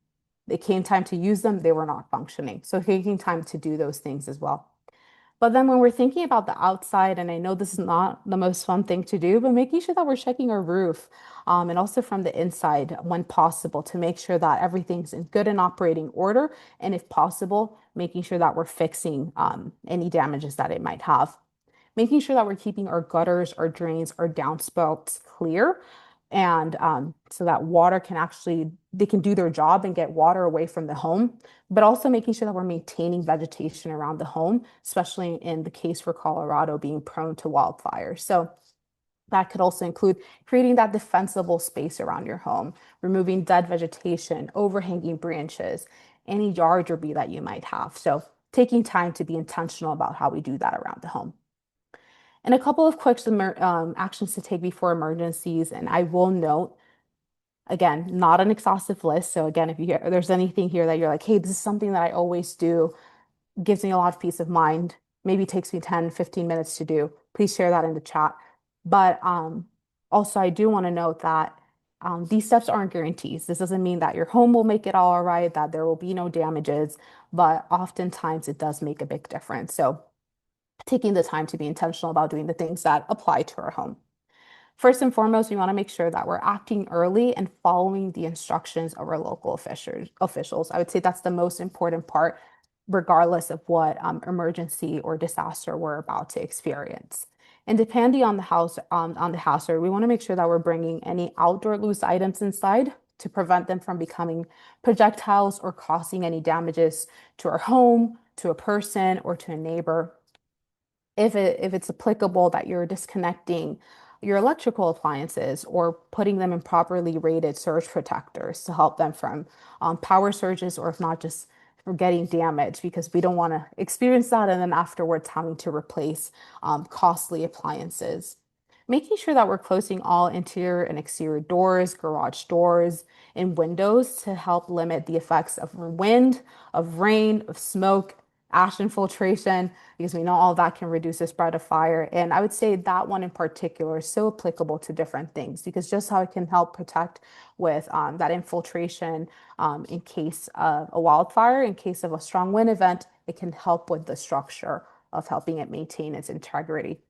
it came time to use them, they were not functioning. So taking time to do those things as well. But then when we're thinking about the outside, and I know this is not the most fun thing to do, but making sure that we're checking our roof and also from the inside when possible to make sure that everything's in good and operating order. And if possible, making sure that we're fixing any damages that it might have, making sure that we're keeping our gutters, our drains, our downspouts clear. And so that water can actually, they can do their job and get water away from the home, but also making sure that we're maintaining vegetation around the home, especially in the case for Colorado being prone to wildfire. So that could also include creating that defensible space around your home, removing dead vegetation, overhanging branches, any yard debris that you might have. So taking time to be intentional about how we do that around the home. And a couple of quick actions to take before emergencies. And I will note, again, not an exhaustive list. So again, if there's anything here that you're like, hey, this is something that I always do, gives me a lot of peace of mind, maybe takes me 10, 15 minutes to do, please share that in the chat. But also, I do want to note that these steps aren't guarantees. This doesn't mean that your home will make it all right, that there will be no damages, but oftentimes it does make a big difference. So taking the time to be intentional about doing the things that apply to our home. First and foremost, we want to make sure that we're acting early and following the instructions of our local officials. I would say that's the most important part, regardless of what emergency or disaster we're about to experience. And depending on the hazard, we want to make sure that we're bringing any outdoor loose items inside to prevent them from becoming projectiles or causing any damages to our home, to a person, or to a neighbor. If it's applicable that you're disconnecting your electrical appliances or putting them in properly rated surge protectors to help them from power surges, or if not, just from getting damaged, because we don't want to experience that and then afterwards having to replace costly appliances. Making sure that we're closing all interior and exterior doors, garage doors, and windows to help limit the effects of wind, of rain, of smoke, ash infiltration, because we know all that can reduce the spread of fire. And I would say that one in particular is so applicable to different things, because just how it can help protect with that infiltration in case of a wildfire, in case of a strong wind event, it can help with the structure of helping it maintain its integrity.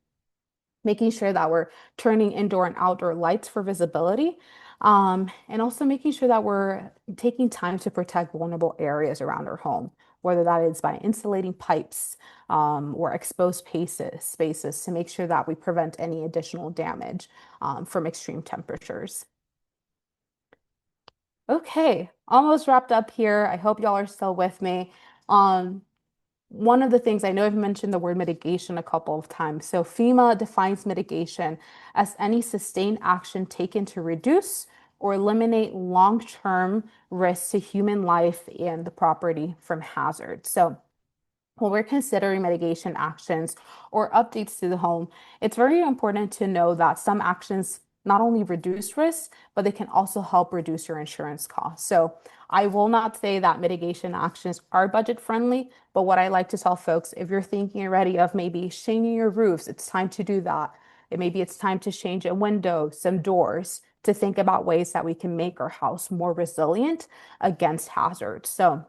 Making sure that we're turning indoor and outdoor lights for visibility, and also making sure that we're taking time to protect vulnerable areas around our home, whether that is by insulating pipes or exposed spaces to make sure that we prevent any additional damage from extreme temperatures. Okay, almost wrapped up here. I hope y'all are still with me. One of the things, I know I've mentioned the word mitigation a couple of times. So FEMA defines mitigation as any sustained action taken to reduce or eliminate long-term risks to human life and the property from hazards. So when we're considering mitigation actions or updates to the home, it's very important to know that some actions not only reduce risk, but they can also help reduce your insurance costs. So I will not say that mitigation actions are budget friendly, but what I like to tell folks, if you're thinking already of maybe changing your roofs, it's time to do that. Maybe it's time to change a window, some doors, to think about ways that we can make our house more resilient against hazards. So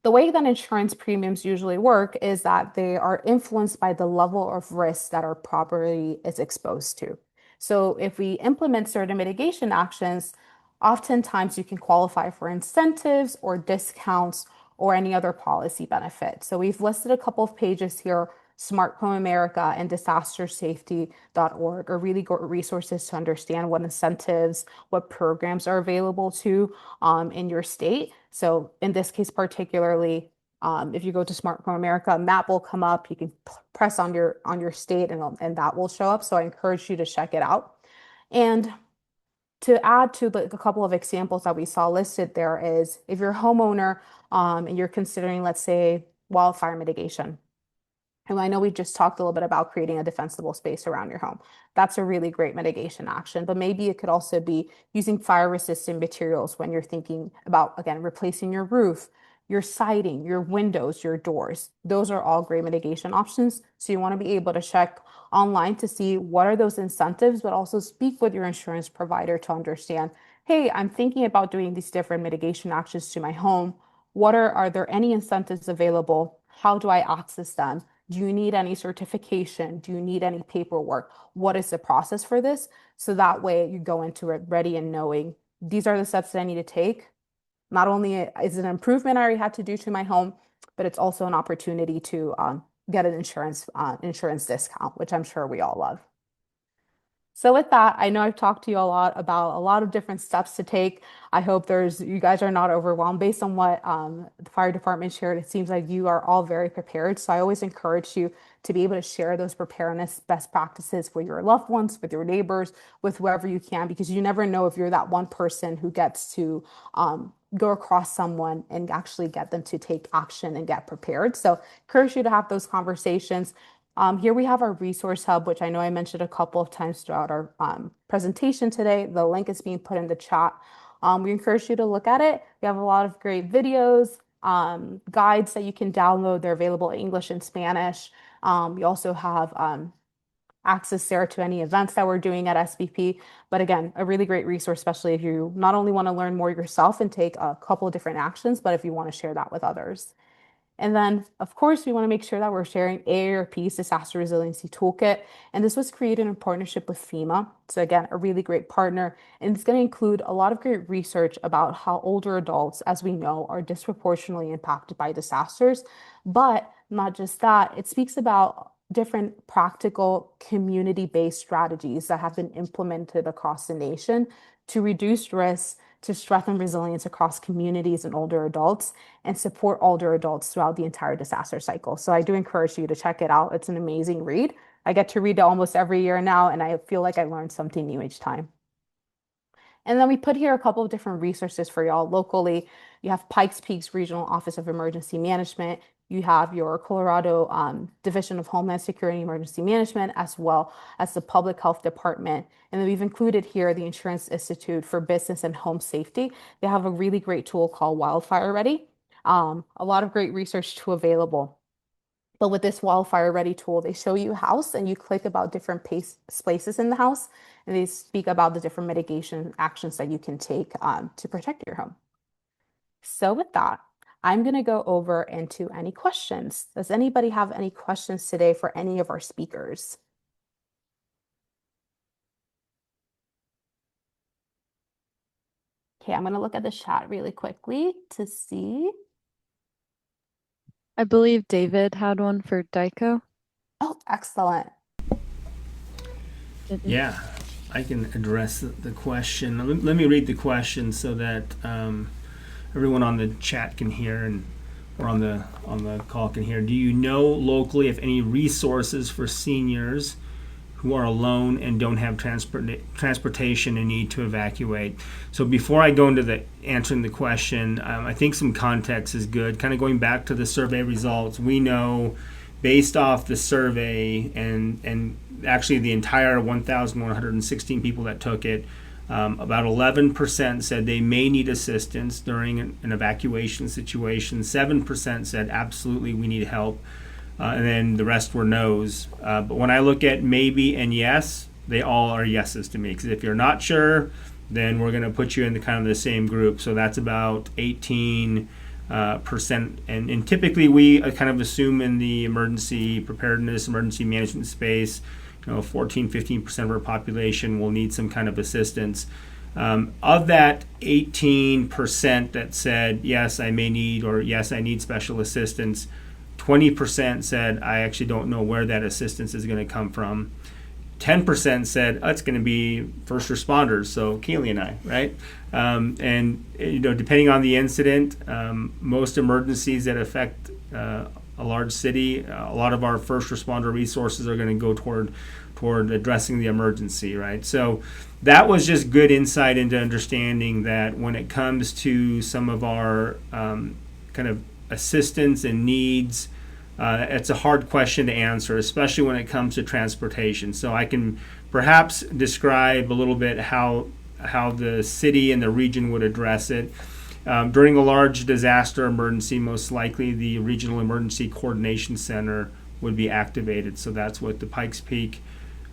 the way that insurance premiums usually work is that they are influenced by the level of risk that our property is exposed to. So if we implement certain mitigation actions, oftentimes you can qualify for incentives or discounts or any other policy benefit. So we've listed a couple of pages here. Smart Home America and disastersafety.org are really good resources to understand what incentives, what programs are available to in your state. So in this case, particularly, if you go to Smart Home America, a map will come up. You can press on your state, and that will show up. So I encourage you to check it out. And to add to a couple of examples that we saw listed, there is if you're a homeowner and you're considering, let's say, wildfire mitigation. And I know we just talked a little bit about creating a defensible space around your home. That's a really great mitigation action, but maybe it could also be using fire resistant materials when you're thinking about, again, replacing your roof, your siding, your windows, your doors. Those are all great mitigation options. So you want to be able to check online to see what are those incentives, but also speak with your insurance provider to understand, hey, I'm thinking about doing these different mitigation actions to my home. Are there any incentives available? How do I access them? Do you need any certification? Do you need any paperwork? What is the process for this? So that way you go into it ready and knowing these are the steps that I need to take. Not only is it an improvement I already had to do to my home, but it's also an opportunity to get an insurance discount, which I'm sure we all love. So with that, I know I've talked to you a lot about a lot of different steps to take. I hope you guys are not overwhelmed based on what the fire department shared. It seems like you are all very prepared. So I always encourage you to be able to share those preparedness best practices with your loved ones, with your neighbors, with whoever you can, because you never know if you're that one person who gets to go across someone and actually get them to take action and get prepared. So encourage you to have those conversations. Here we have our resource hub, which I know I mentioned a couple of times throughout our presentation today. The link is being put in the chat. We encourage you to look at it. We have a lot of great videos, guides that you can download. They're available in English and Spanish. We also have access there to any events that we're doing at SBP. But again, a really great resource, especially if you not only want to learn more yourself and take a couple of different actions, but if you want to share that with others. And then, of course, we want to make sure that we're sharing AARP's Disaster Resiliency Toolkit. And this was created in partnership with FEMA. So again, a really great partner. And it's going to include a lot of great research about how older adults, as we know, are disproportionately impacted by disasters. But not just that, it speaks about different practical community-based strategies that have been implemented across the nation to reduce risks, to strengthen resilience across communities and older adults, and support older adults throughout the entire disaster cycle. So I do encourage you to check it out. It's an amazing read. I get to read it almost every year now, and I feel like I learned something new each time. And then we put here a couple of different resources for y'all locally. You have Pikes Peak's Regional Office of Emergency Management. You have your Colorado Division of Homeland Security and Emergency Management, as well as the Public Health Department. And then we've included here the Insurance Institute for Business and Home Safety. They have a really great tool called Wildfire Ready. A lot of great research too available. But with this Wildfire Ready tool, they show you a house and you click about different places in the house, and they speak about the different mitigation actions that you can take to protect your home. So with that, I'm going to go over into any questions. Does anybody have any questions today for any of our speakers? Okay, I'm going to look at the chat really quickly to see.
I believe David had one for Dyko.
Oh, excellent.
Yeah, I can address the question. Let me read the question so that everyone on the chat can hear or on the call can hear. Do you know locally if any resources for seniors who are alone and don't have transportation and need to evacuate. So before I go into answering the question, I think some context is good. Kind of going back to the survey results, we know based off the survey and actually the entire 1,116 people that took it, about 11% said they may need assistance during an evacuation situation. 7% said absolutely we need help. And then the rest were no's. But when I look at maybe and yes, they all are yeses to me. Because if you're not sure, then we're going to put you in the kind of the same group. So that's about 18%. And typically we kind of assume in the emergency preparedness, emergency management space, 14-15% of our population will need some kind of assistance. Of that 18% that said, yes, I may need, or yes, I need special assistance, 20% said, I actually don't know where that assistance is going to come from. 10% said, oh, it's going to be first responders, so Kaylee and I, right? And depending on the incident, most emergencies that affect a large city, a lot of our first responder resources are going to go toward addressing the emergency, right? So that was just good insight into understanding that when it comes to some of our kind of assistance and needs, it's a hard question to answer, especially when it comes to transportation. So I can perhaps describe a little bit how the city and the region would address it. During a large disaster emergency, most likely the Regional Emergency Coordination Center would be activated. So that's what the Pikes Peak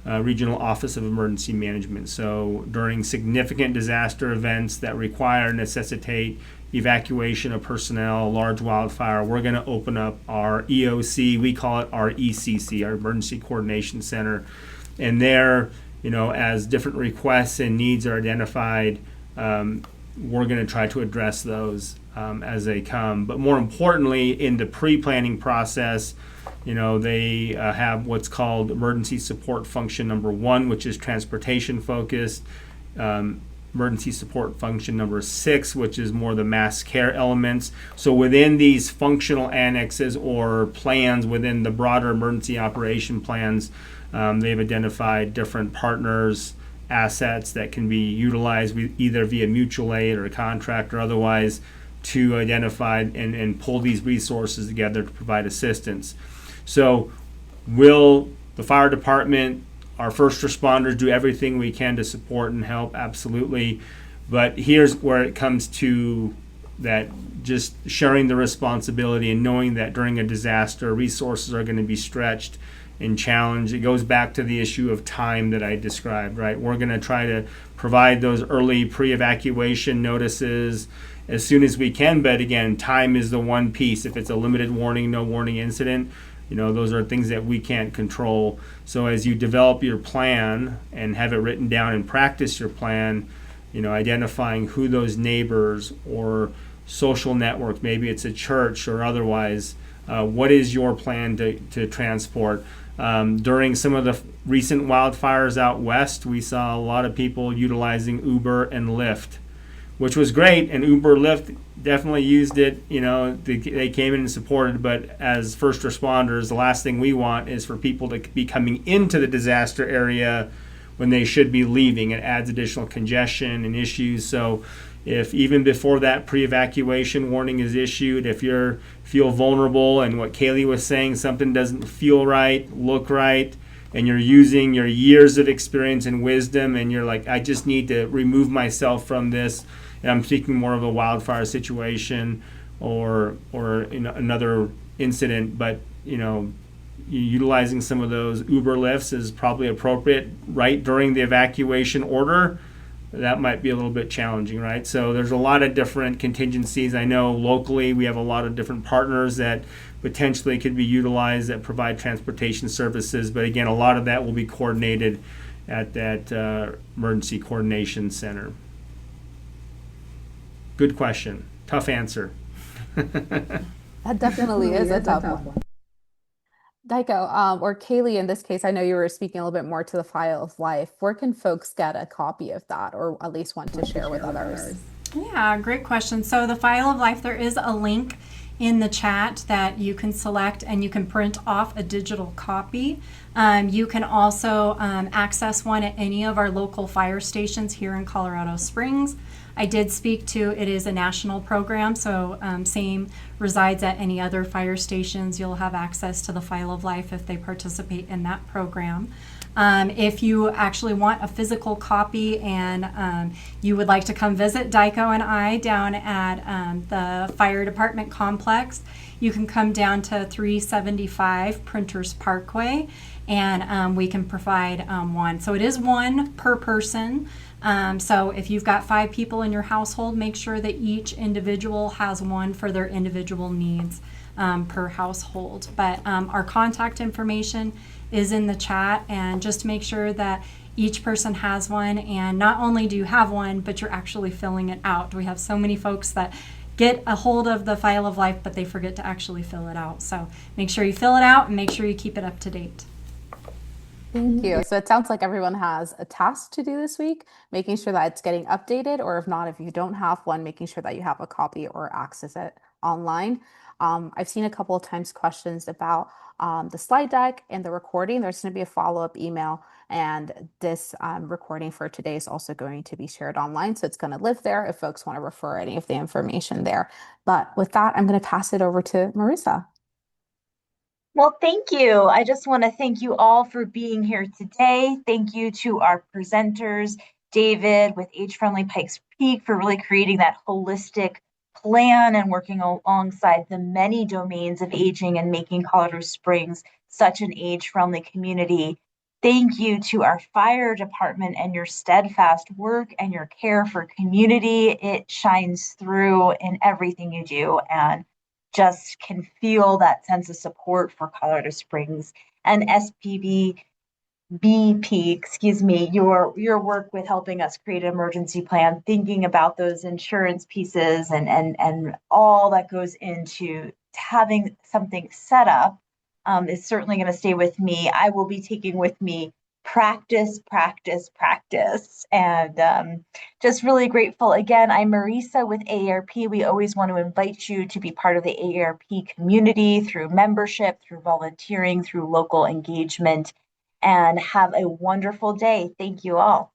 Regional Office of Emergency Management. So during significant disaster events that necessitate evacuation of personnel, large wildfire, we're going to open up our EOC. We call it our ECC, our Emergency Coordination Center. And there, as different requests and needs are identified, we're going to try to address those as they come. But more importantly, in the pre-planning process, they have what's called emergency support function number 1, which is transportation focused. Emergency support function number 6, which is more the mass care elements. So within these functional annexes or plans within the broader emergency operation plans, they've identified different partners, assets that can be utilized either via mutual aid or a contract or otherwise to identify and pull these resources together to provide assistance. So will the fire department, our first responders, do everything we can to support and help? Absolutely. But here's where it comes to that, just sharing the responsibility and knowing that during a disaster, resources are going to be stretched and challenged. It goes back to the issue of time that I described, right? We're going to try to provide those early pre-evacuation notices as soon as we can. But again, time is the one piece. If it's a limited warning, no warning incident, those are things that we can't control. So as you develop your plan and have it written down and practice your plan, identifying who those neighbors or social networks, maybe it's a church or otherwise, what is your plan to transport? During some of the recent wildfires out west, we saw a lot of people utilizing Uber and Lyft, which was great, and Uber, Lyft definitely used it. They came in and supported, but as first responders, the last thing we want is for people to be coming into the disaster area when they should be leaving. It adds additional congestion and issues. So if even before that pre-evacuation warning is issued, if you feel vulnerable and what Kaylee was saying, something doesn't feel right, look right, and you're using your years of experience and wisdom, and you're like, I just need to remove myself from this, and I'm speaking more of a wildfire situation or another incident, but utilizing some of those Uber lifts is probably appropriate right during the evacuation order. That might be a little bit challenging, right? So there's a lot of different contingencies. I know locally we have a lot of different partners that potentially could be utilized that provide transportation services, but again, a lot of that will be coordinated at that emergency coordination center. Good question. Tough answer.
That definitely is a tough one. Daiko, or Kaylee, in this case, I know you were speaking a little bit more to the file of life. Where can folks get a copy of that, or at least want to share with others?
Yeah, great question. So the file of life, there is a link in the chat that you can select, and you can print off a digital copy. You can also access one at any of our local fire stations here in Colorado Springs. I did speak to, it is a national program, so same resides at any other fire stations. You'll have access to the File of Life if they participate in that program. If you actually want a physical copy and you would like to come visit Dyko and I down at the fire department complex, you can come down to 375 Printers Parkway, and we can provide one. So it is one per person. So if you've got 5 people in your household, make sure that each individual has one for their individual needs per household. But our contact information is in the chat, and just make sure that each person has one, and not only do you have one, but you're actually filling it out. We have so many folks that get a hold of the File of Life, but they forget to actually fill it out. So make sure you fill it out and make sure you keep it up to date.
Thank you. So it sounds like everyone has a task to do this week, making sure that it's getting updated, or if not, if you don't have one, making sure that you have a copy or access it online. I've seen a couple of times questions about the slide deck and the recording. There's going to be a follow-up email, and this recording for today is also going to be shared online. So it's going to live there if folks want to refer any of the information there. But with that, I'm going to pass it over to Marissa.
Well, thank you. I just want to thank you all for being here today. Thank you to our presenters, David with Age-Friendly Pikes Peak, for really creating that holistic plan and working alongside the many domains of aging and making Colorado Springs such an age-friendly community. Thank you to our fire department and your steadfast work and your care for community. It shines through in everything you do, and just can feel that sense of support for Colorado Springs. And SPB BP, excuse me, your work with helping us create an emergency plan, thinking about those insurance pieces and all that goes into having something set up is certainly going to stay with me. I will be taking with me practice, practice, practice. And just really grateful. Again, I'm Marisa with AARP. We always want to invite you to be part of the AARP community through membership, through volunteering, through local engagement, and have a wonderful day. Thank you all.